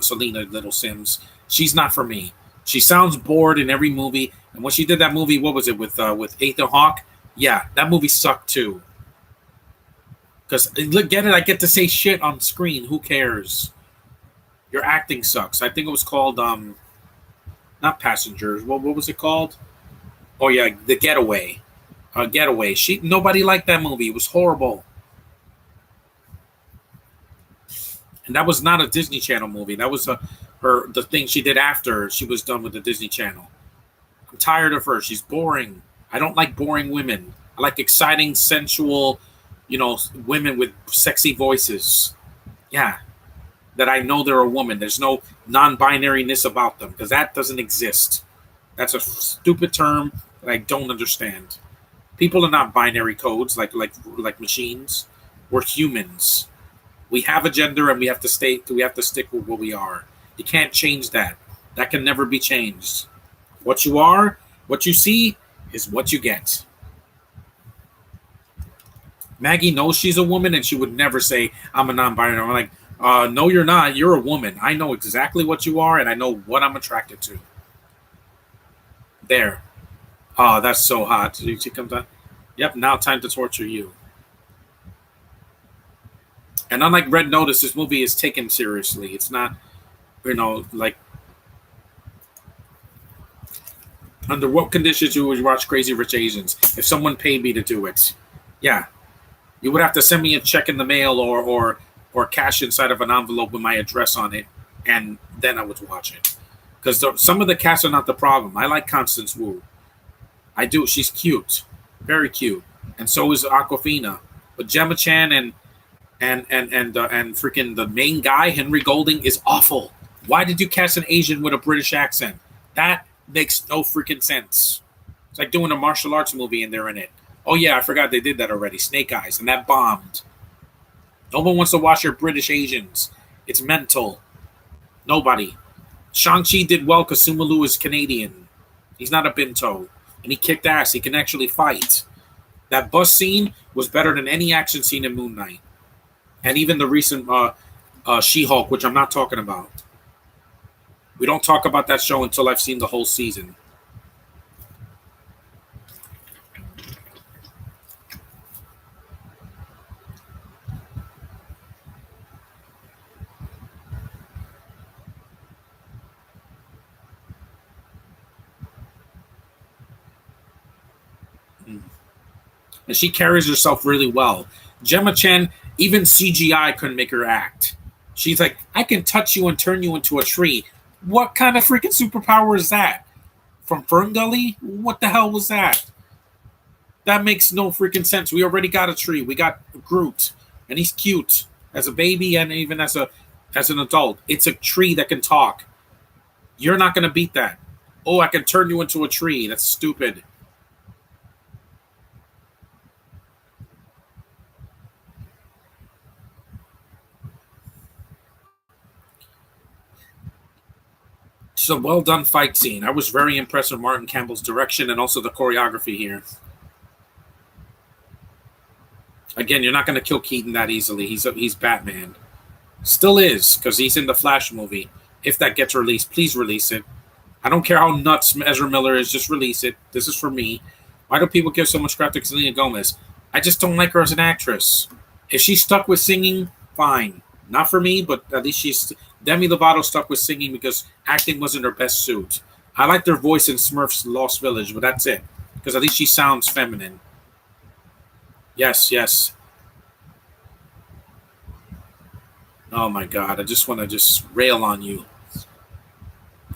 Selena Little Sims. She's not for me. She sounds bored in every movie, and when she did that movie, what was it with Ethan Hawke? Yeah, that movie sucked too. Because look, get it? I get to say shit on screen. Who cares? Your acting sucks. I think it was called not Passengers. What was it called? Oh yeah, The Getaway. Getaway. Nobody liked that movie. It was horrible. And that was not a Disney Channel movie. That was the thing she did after she was done with the Disney Channel. I'm tired of her. She's boring. I don't like boring women. I like exciting, sensual, women with sexy voices. Yeah, that I know they're a woman. There's no non-binariness about them because that doesn't exist. That's a stupid term that I don't understand. People are not binary codes like machines. We're humans. We have a gender and we have to stick with what we are. You can't change that. That can never be changed. What you are, what you see is what you get. Maggie knows she's a woman and she would never say I'm a non-binary. I'm like, no, you're not. You're a woman. I know exactly what you are and I know what I'm attracted to. There. Oh, that's so hot. She comes on. Yep, now time to torture you. And unlike Red Notice, this movie is taken seriously. It's not, like under what conditions you would watch Crazy Rich Asians? If someone paid me to do it, yeah, you would have to send me a check in the mail or cash inside of an envelope with my address on it, and then I would watch it. Because some of the cast are not the problem. I like Constance Wu. I do. She's cute, very cute, and so is Aquafina. But Gemma Chan and freaking the main guy Henry Golding is awful. Why did you cast an Asian with a British accent? That makes no freaking sense. It's like doing a martial arts movie and they're in it. Oh yeah, I forgot they did that already. Snake Eyes, and that bombed. No one wants to watch your British Asians. It's mental. Nobody. Shang-Chi did well because Sumalu is Canadian. He's not a Binto. And he kicked ass. He can actually fight. That bus scene was better than any action scene in Moon Knight. And even the recent She-Hulk, which I'm not talking about. We don't talk about that show until I've seen the whole season. and she carries herself really well. Gemma Chen, even CGI couldn't make her act. She's like, I can touch you and turn you into a tree. What kind of freaking superpower is that? From Fern Gully? What the hell was that? That makes no freaking sense. We already got a tree. We got Groot, and he's cute as a baby and even as an adult. It's a tree that can talk. You're not gonna beat that. Oh, I can turn you into a tree. That's stupid. It's a well done fight scene. I was very impressed with Martin Campbell's direction and also the choreography here. Again, you're not going to kill Keaton that easily. He's Batman. Still is because he's in the Flash movie. If that gets released, please release it. I don't care how nuts Ezra Miller is. Just release it. This is for me. Why do people give so much crap to Selena Gomez? I just don't like her as an actress. If she's stuck with singing, fine. Not for me, but at least she's Demi Lovato stuck with singing because acting wasn't her best suit. I liked her voice in Smurfs Lost Village, but that's it. Because at least she sounds feminine. Yes, yes. Oh my god, I just want to just rail on you.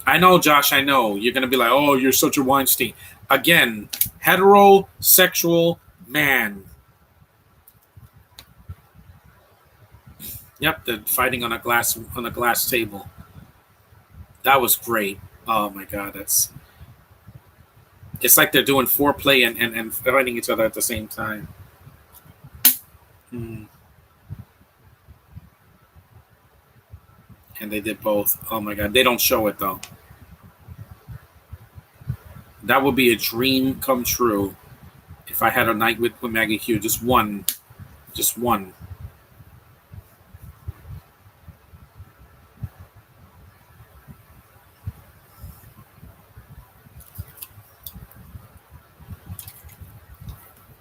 I know, Josh, I know. You're going to be like, oh, you're such a Weinstein. Again, heterosexual man. Yep, they're fighting on a glass table. That was great. Oh my god, that's it's like they're doing foreplay and fighting each other at the same time. Hmm. And they did both. Oh my god, they don't show it though. That would be a dream come true if I had a night with Maggie Q. Just one. Just one.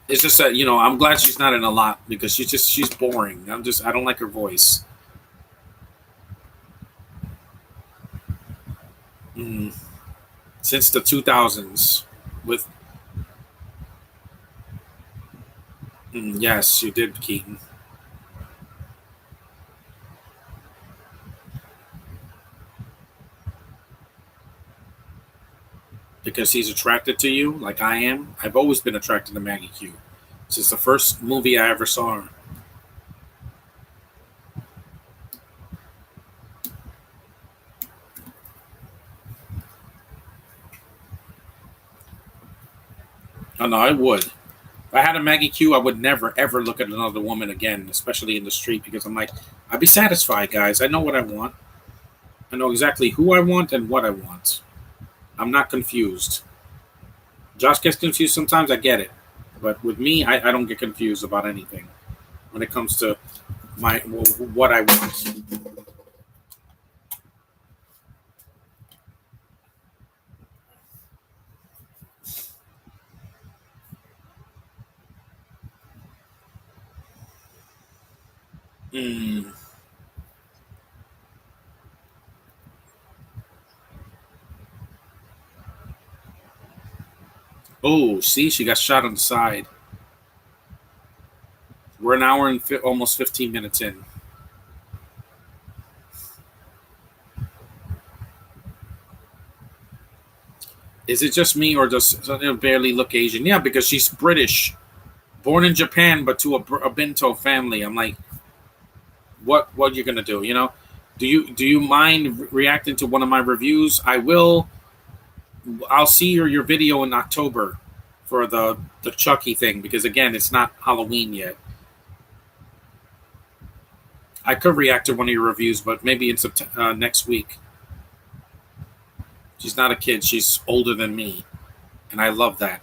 It's just that, I'm glad she's not in a lot because she's boring. I don't like her voice. Mm. Since the 2000s with yes, you did, Keaton. Because he's attracted to you like I am. I've always been attracted to Maggie Q. Since the first movie I ever saw her. Oh no, I would. If I had a Maggie Q, I would never ever look at another woman again, especially in the street, because I'm like, I'd be satisfied, guys. I know what I want. I know exactly who I want and what I want. I'm not confused. Josh gets confused sometimes. I get it, but with me, I don't get confused about anything when it comes to my what I want. Mm. Oh, see, she got shot on the side. We're an hour and almost 15 minutes in. Is it just me, or does Sonia barely look Asian? Yeah, because she's British, born in Japan, but to a bento family. I'm like, what are you gonna do? Do you mind reacting to one of my reviews? I will. I'll see your video in October for the Chucky thing because again, it's not Halloween yet. I could react to one of your reviews, but maybe in next week. She's not a kid; she's older than me, and I love that.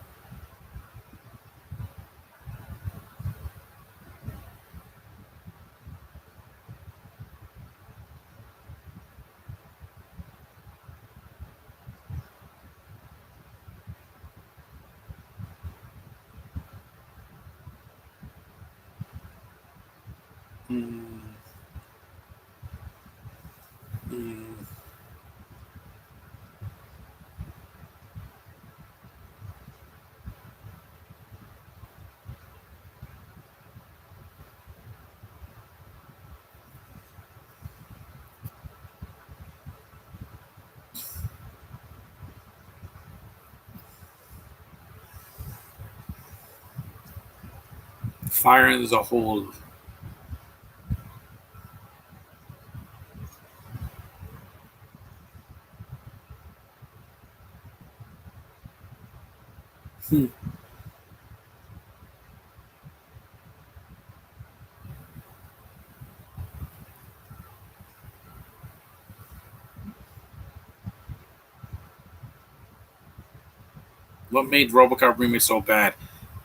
Mm, mm. Fire as a whole. Hmm. What made RoboCop remake so bad?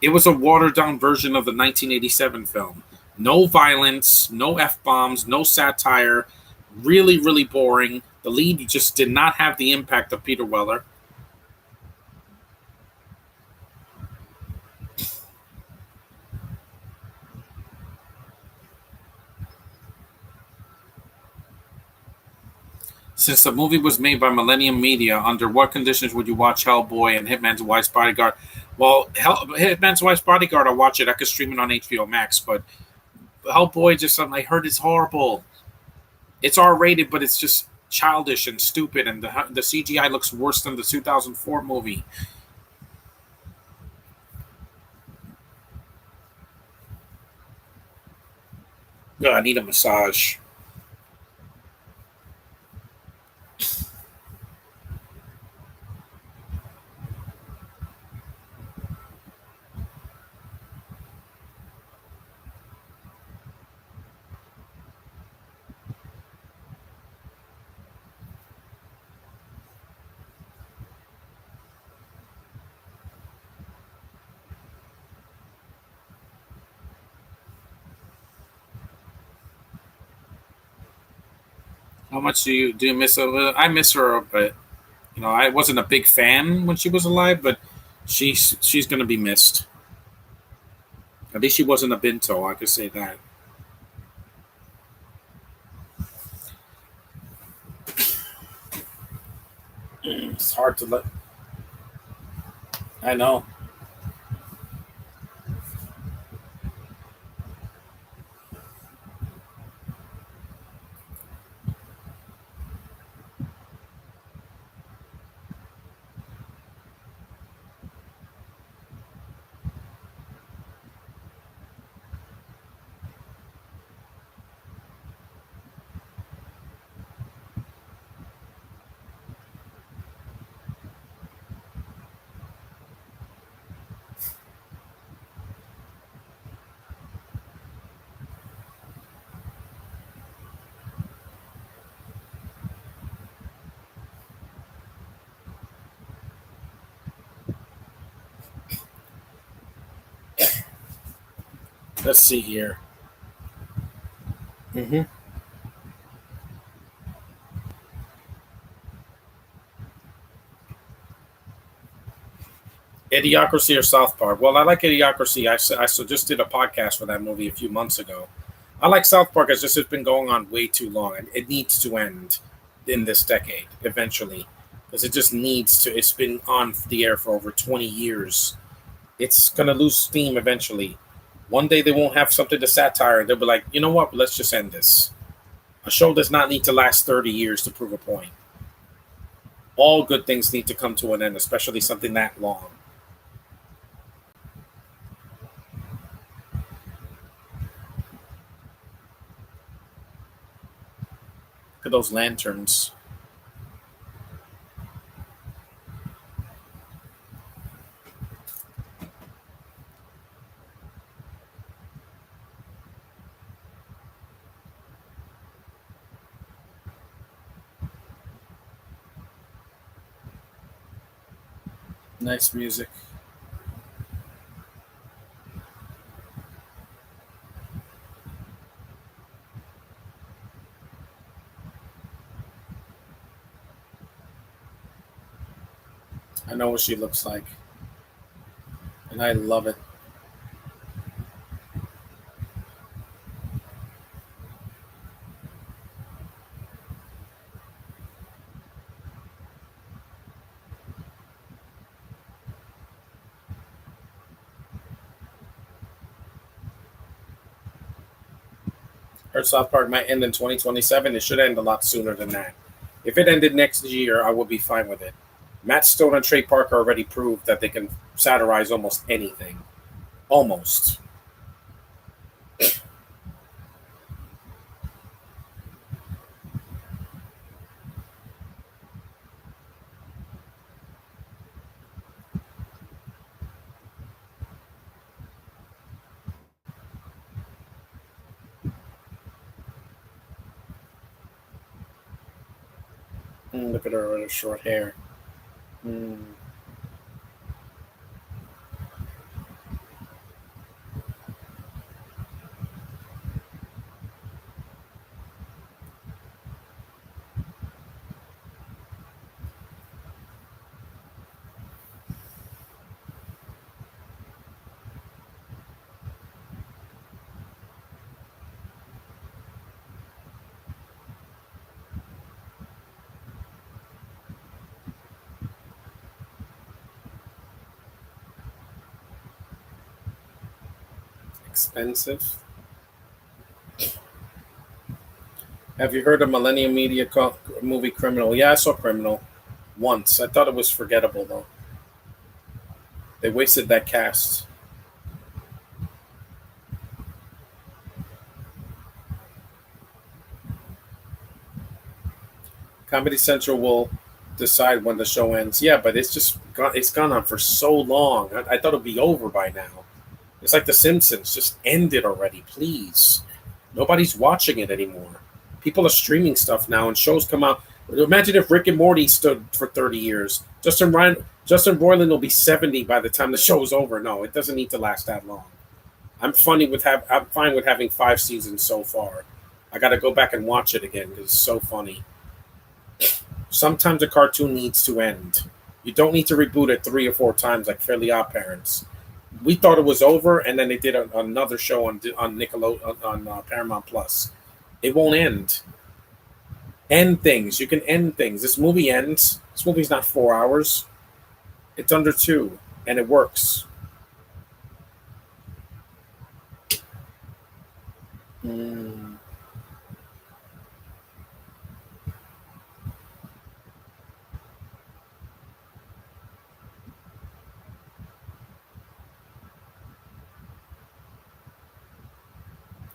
It was a watered down version of the 1987 film. No violence, no f bombs, no satire. Really, really boring. The lead just did not have the impact of Peter Weller. Since the movie was made by Millennium Media, under what conditions would you watch Hellboy and Hitman's Wife's Bodyguard? Well, Hitman's Wife's Bodyguard, I watch it. I could stream it on HBO Max, but Hellboy just something I heard is horrible. It's R rated, but it's just childish and stupid, and the CGI looks worse than the 2004 movie. Ugh, I need a massage. How much do you miss her? I miss her, but I wasn't a big fan when she was alive, but she's gonna be missed. At least she wasn't a Binto. I could say that. It's hard to let. I know. Let's see here. hmm Idiocracy or South Park? Well, I like Idiocracy. I just did a podcast for that movie a few months ago. I like South Park. It's been going on way too long, and it needs to end in this decade eventually, because it just needs to. It's been on the air for over 20 years. It's gonna lose steam eventually. One day they won't have something to satire. They'll be like, you know what? Let's just end this. A show does not need to last 30 years to prove a point. All good things need to come to an end, especially something that long. Look at those lanterns. Nice music. I know what she looks like, and I love it. Her South Park might end in 2027. It should end a lot sooner than that. If it ended next year, I would be fine with it. Matt Stone and Trey Parker already proved that they can satirize almost anything. Almost. Look at her with her short hair. Mm. Expensive. Have you heard of Millennium Media movie Criminal? Yeah, I saw Criminal once. I thought it was forgettable though. They wasted that cast. Comedy Central will decide when the show ends. Yeah, but it's gone on for so long. I thought it'd be over by now. It's like The Simpsons. Just end it already, please. Nobody's watching it anymore. People are streaming stuff now, and shows come out. Imagine if Rick and Morty stood for 30 years. Justin Roiland will be 70 by the time the show's over. No, it doesn't need to last that long. I'm fine with having 5 seasons so far. I got to go back and watch it again because it's so funny. Sometimes a cartoon needs to end. You don't need to reboot it 3 or 4 times like Fairly Odd Parents. We thought it was over, and then they did another show on Nickelodeon on Paramount Plus. It won't end. End things. You can end things. This movie ends. This movie's not 4 hours. It's under two, and it works. Mm.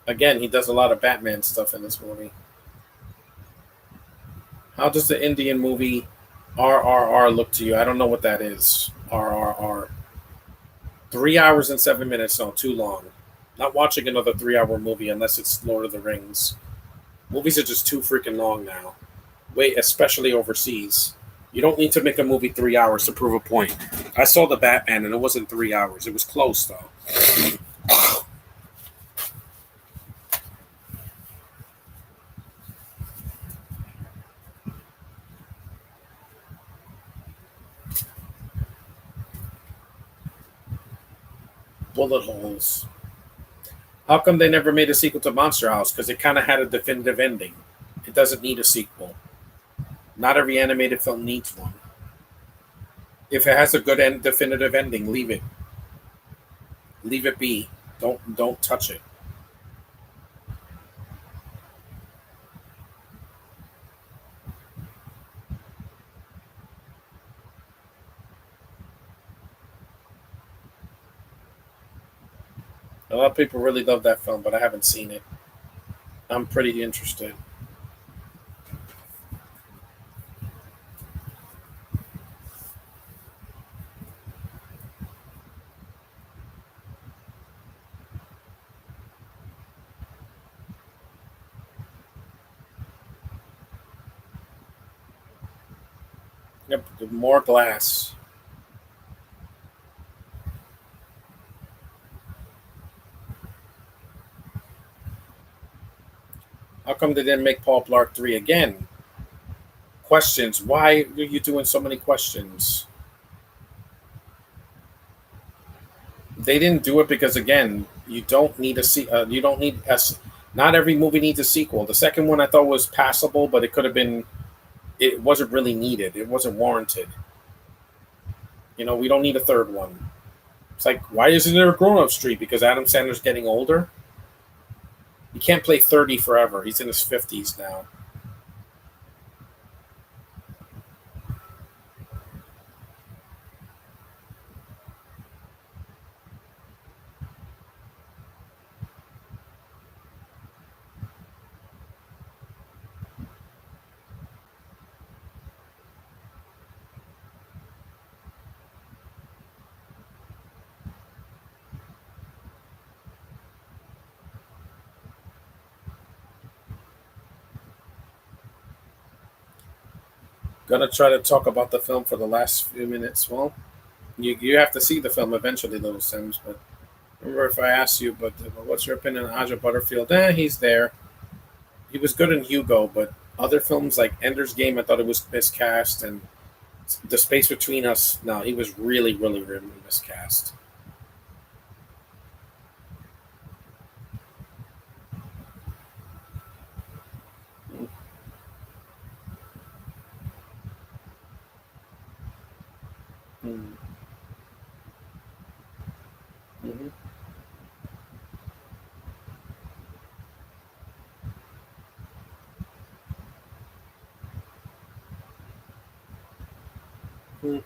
Again, he does a lot of Batman stuff in this movie. How does the Indian movie RRR look to you? I don't know what that is. RRR. 3 hours and 7 minutes. No, too long. Not watching another 3 hour movie unless it's Lord of the Rings. Movies are just too freaking long now. Wait, especially overseas. You don't need to make a movie 3 hours to prove a point. I saw the Batman and it wasn't 3 hours. It was close though. Bullet holes. How come they never made a sequel to Monster House? Because it kind of had a definitive ending. It doesn't need a sequel. Not every animated film needs one. If it has a good definitive ending, leave it. Leave it be. Don't touch it. A lot of people really love that film, but I haven't seen it. I'm pretty interested. Yep, more glass. How come they didn't make Paul Blart 3 again? Questions. Why are you doing so many questions? They didn't do it because, again, you don't need you don't need not every movie needs a sequel. The second one I thought was passable, but it could have been. It wasn't really needed. It wasn't warranted. We don't need a third one. It's like, why isn't there a grown up street? Because Adam Sandler's getting older. He can't play 30 forever. He's in his 50s now. Gonna try to talk about the film for the last few minutes. Well, you have to see the film eventually, Little Sims. But remember, if I asked you, what's your opinion on Aja Butterfield? He's there. He was good in Hugo, but other films like Ender's Game, I thought it was miscast, and The Space Between Us. No, he was really, really, really miscast. Mm-hmm. Mm-hmm. Mm-hmm.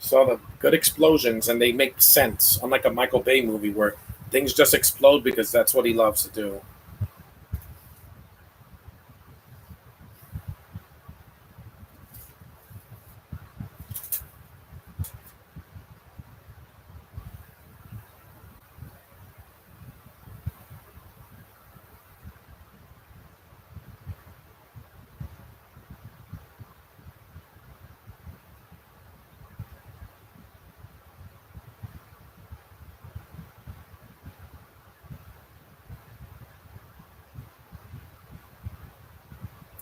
Saw the good explosions, and they make sense. Unlike a Michael Bay movie where things just explode because that's what he loves to do.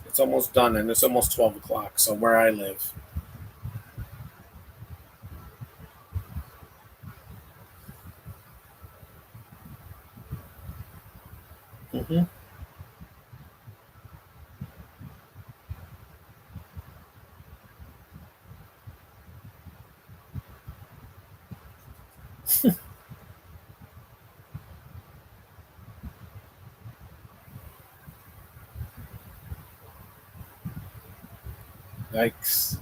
It's almost done, and it's almost 12 o'clock. So where I live, hmm yikes.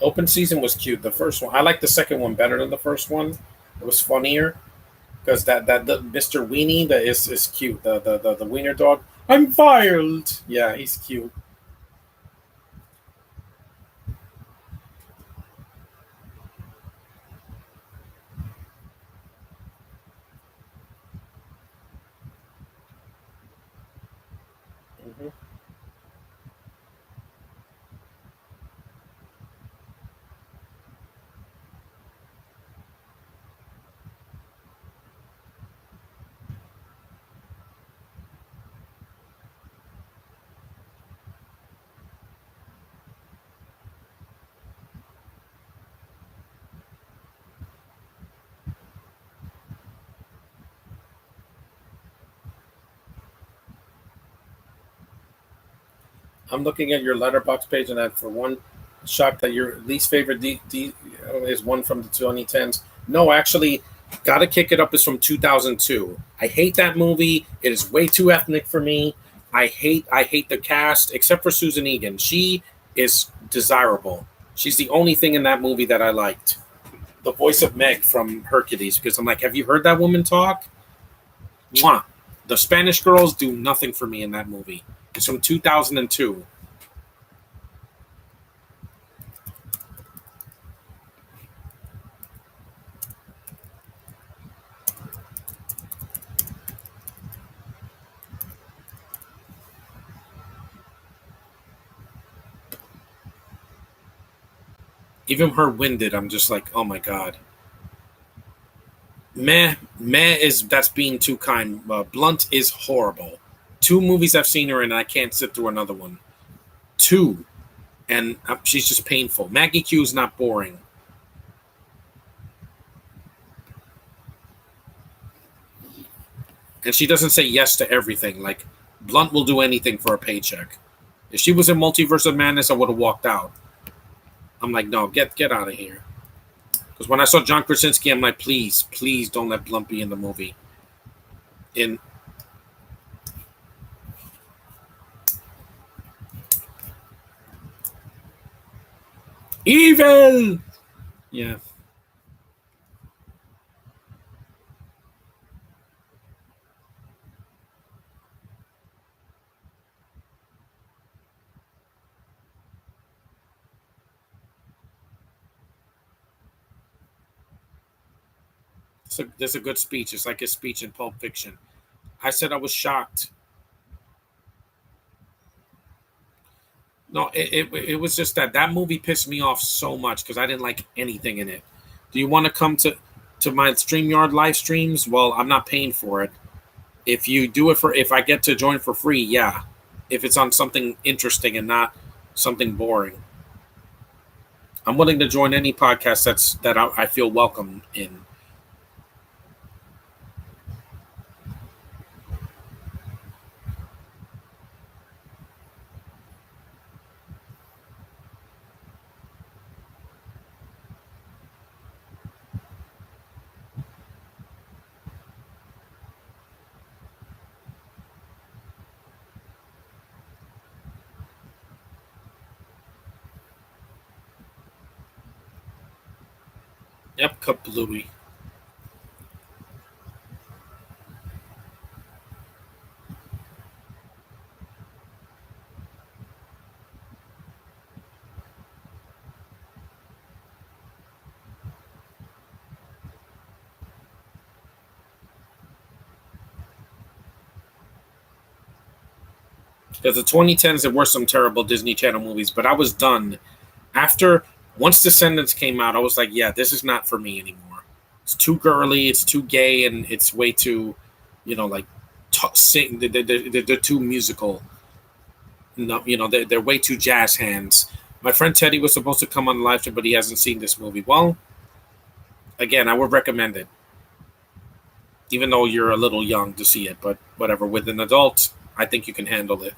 Open season was cute. The first one, I like the second one better than the first one. It was funnier because that the Mr. Weenie that is cute. The wiener dog. I'm fired. Yeah, he's cute. hmm I'm looking at your letterbox page, and I'm for one shocked that your least favorite is one from the 2010s. No, actually, Gotta Kick It Up is from 2002. I hate that movie. It is way too ethnic for me. I hate the cast except for Susan Egan. She is desirable. She's the only thing in that movie that I liked. The voice of Meg from Hercules, because I'm like, have you heard that woman talk? Mwah. The Spanish girls do nothing for me in that movie. It's from 2002. Even her winded, I'm just like, oh my god. Meh is that's being too kind. Blunt is horrible. Two movies I've seen her in, and I can't sit through another one. Two, and she's just painful. Maggie Q is not boring, and she doesn't say yes to everything. Like Blunt will do anything for a paycheck. If she was in Multiverse of Madness, I would have walked out. I'm like, no, get out of here. Because when I saw John Krasinski, I'm like, please, please don't let Blunt be in the movie. In evil, yeah. There's a good speech. It's like his speech in Pulp Fiction. I said I was shocked. No, it was just that movie pissed me off so much because I didn't like anything in it. Do you want to come to my StreamYard live streams? Well, I'm not paying for it. If you do it for, if I get to join for free, yeah. If it's on something interesting and not something boring, I'm willing to join any podcast I feel welcome in. Yep, kablooey. Because the 2010s, there were some terrible Disney Channel movies, but I was done after. Once Descendants came out, I was like, yeah, this is not for me anymore. It's too girly, it's too gay, and it's way too, like sing. They're too musical. No, they're way too jazz hands. My friend Teddy was supposed to come on the live stream, but he hasn't seen this movie. Well, again, I would recommend it, even though you're a little young to see it. But whatever, with an adult, I think you can handle it.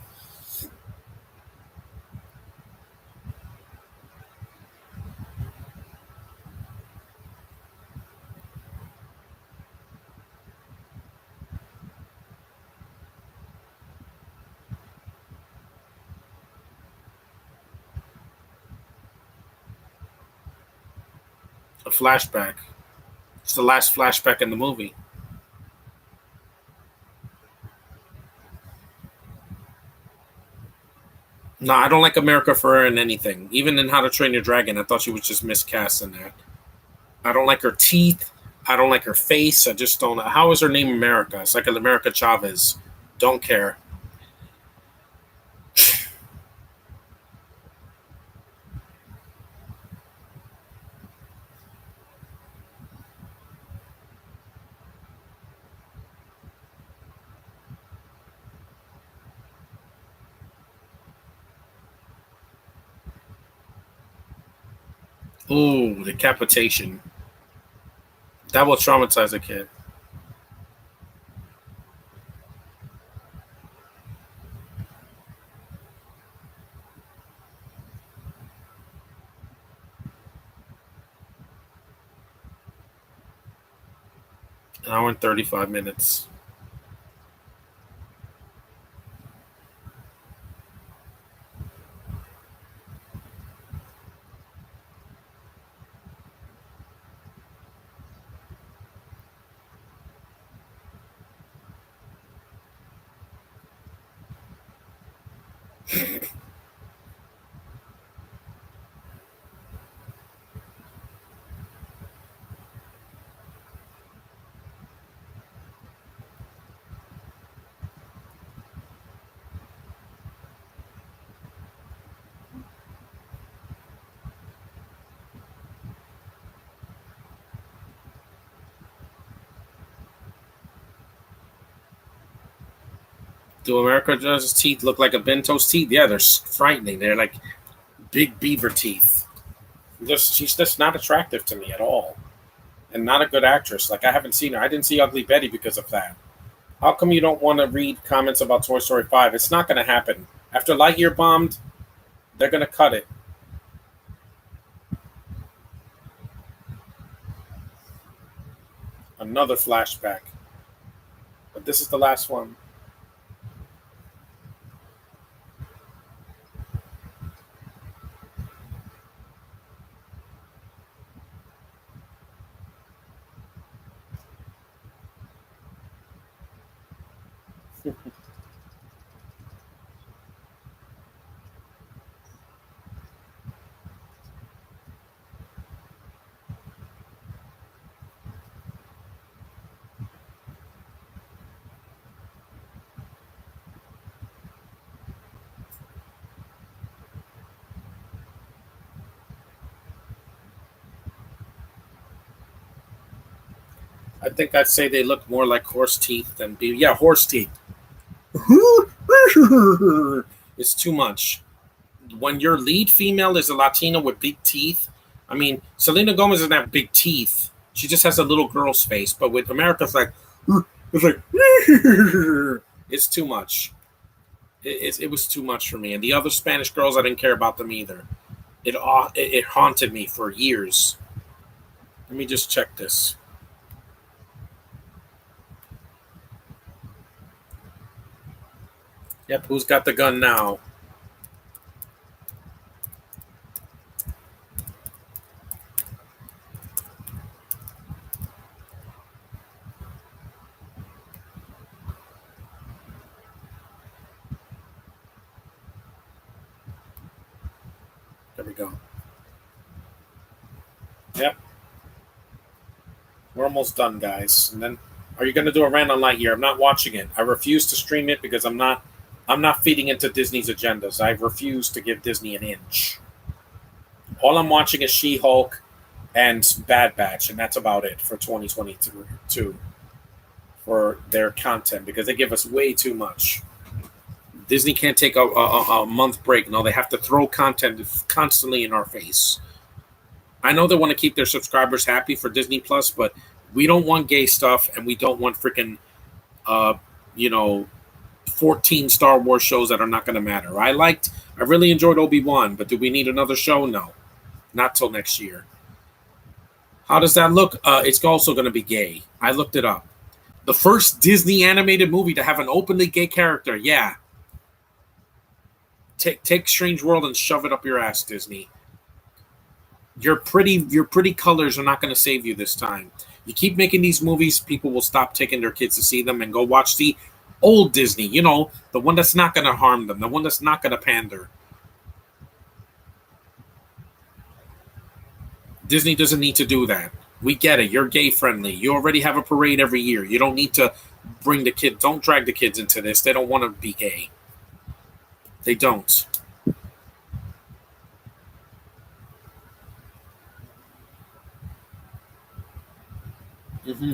A flashback. It's the last flashback in the movie. No, I don't like America Ferrera in anything. Even in How to Train Your Dragon, I thought she was just miscast in that. I don't like her teeth. I don't like her face. I just don't. How is her name America? It's like an America Chavez. Don't care. Ooh, decapitation. That will traumatize a kid. An hour and 35 minutes. Do America's teeth look like a Bento's teeth? Yeah, they're frightening. They're like big beaver teeth. She's just not attractive to me at all, and not a good actress. Like I haven't seen her. I didn't see Ugly Betty because of that. How come you don't want to read comments about Toy Story 5? It's not going to happen. After Lightyear bombed, they're going to cut it. Another flashback. But this is the last one. I think I'd say they look more like horse teeth than yeah, horse teeth. It's too much. When your lead female is a Latina with big teeth, I mean, Selena Gomez doesn't have big teeth. She just has a little girl's face. But with America, it's like, it's too much. It was too much for me. And the other Spanish girls, I didn't care about them either. It haunted me for years. Let me just check this. Yep, who's got the gun now? There we go. Yep. We're almost done, guys. And then, are you going to do a random light here? I'm not watching it. I refuse to stream it because I'm not feeding into Disney's agendas. I refuse to give Disney an inch. All I'm watching is She-Hulk and Bad Batch, and that's about it for 2022 for their content because they give us way too much. Disney can't take a month break. No, they have to throw content constantly in our face. I know they want to keep their subscribers happy for Disney Plus, but we don't want gay stuff, and we don't want freaking, 14 Star Wars shows that are not going to matter. I really enjoyed Obi-Wan, but do we need another show? No, not till next year. How does that look? It's also going to be gay. I looked it up. The first Disney animated movie to have an openly gay character. Yeah. Take Strange World and shove it up your ass, Disney. Your pretty colors are not going to save you this time. You keep making these movies, people will stop taking their kids to see them and go watch the old Disney, the one that's not going to harm them, the one that's not going to pander. Disney doesn't need to do that. We get it. You're gay friendly. You already have a parade every year. You don't need to bring the kids. Don't drag the kids into this. They don't want to be gay. They don't.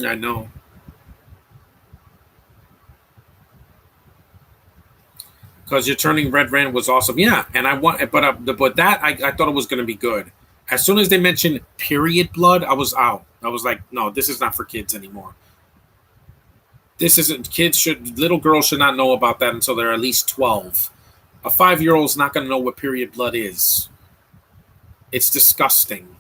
I know. Because You're Turning Red Red was awesome. Yeah, and but that I thought it was going to be good. As soon as they mentioned period blood, I was out. I was like, no, this is not for kids anymore. This isn't little girls should not know about that until they're at least 12. A 5-year-old is not going to know what period blood is. It's disgusting.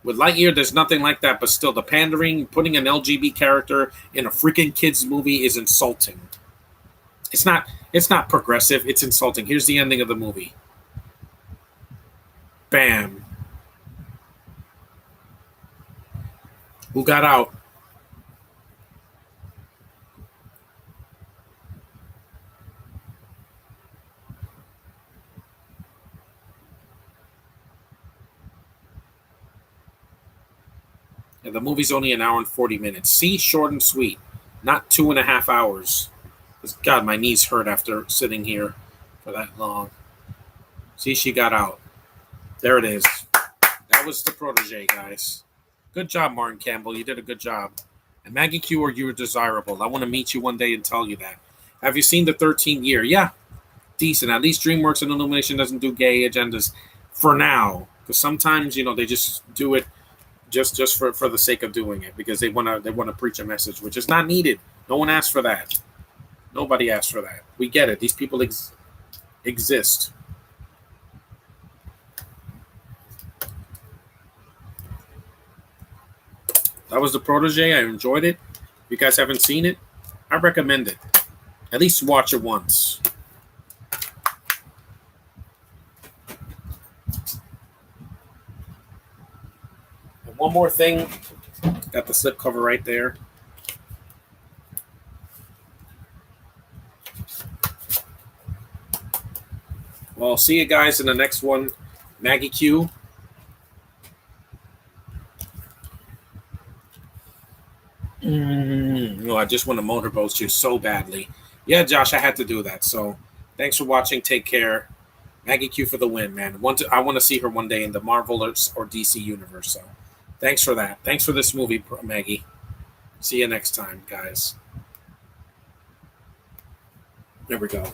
With Lightyear, there's nothing like that, but still, the pandering, putting an LGBT character in a freaking kids movie is insulting. It's not progressive. It's insulting. Here's the ending of the movie. Bam. Who got out? And the movie's only an hour and 40 minutes. See, short and sweet. Not 2.5 hours. God, my knees hurt after sitting here for that long. See, she got out. There it is. That was the Protege, guys. Good job, Martin Campbell. You did a good job. And Maggie Q, you were desirable. I want to meet you one day and tell you that. Have you seen the 13th year? Yeah. Decent. At least DreamWorks and Illumination doesn't do gay agendas for now. Because sometimes, they just do it just for the sake of doing it. Because they want to preach a message, which is not needed. No one asked for that. Nobody asked for that. We get it. These people exist. That was the Protege. I enjoyed it. If you guys haven't seen it, I recommend it. At least watch it once. And one more thing. Got the slipcover right there. Well, I'll see you guys in the next one. Maggie Q. I just want to motorboat you so badly. Yeah, Josh, I had to do that. So thanks for watching. Take care. Maggie Q for the win, man. I want to see her one day in the Marvel or DC universe. So Thanks for that. Thanks for this movie, Maggie. See you next time, guys. There we go.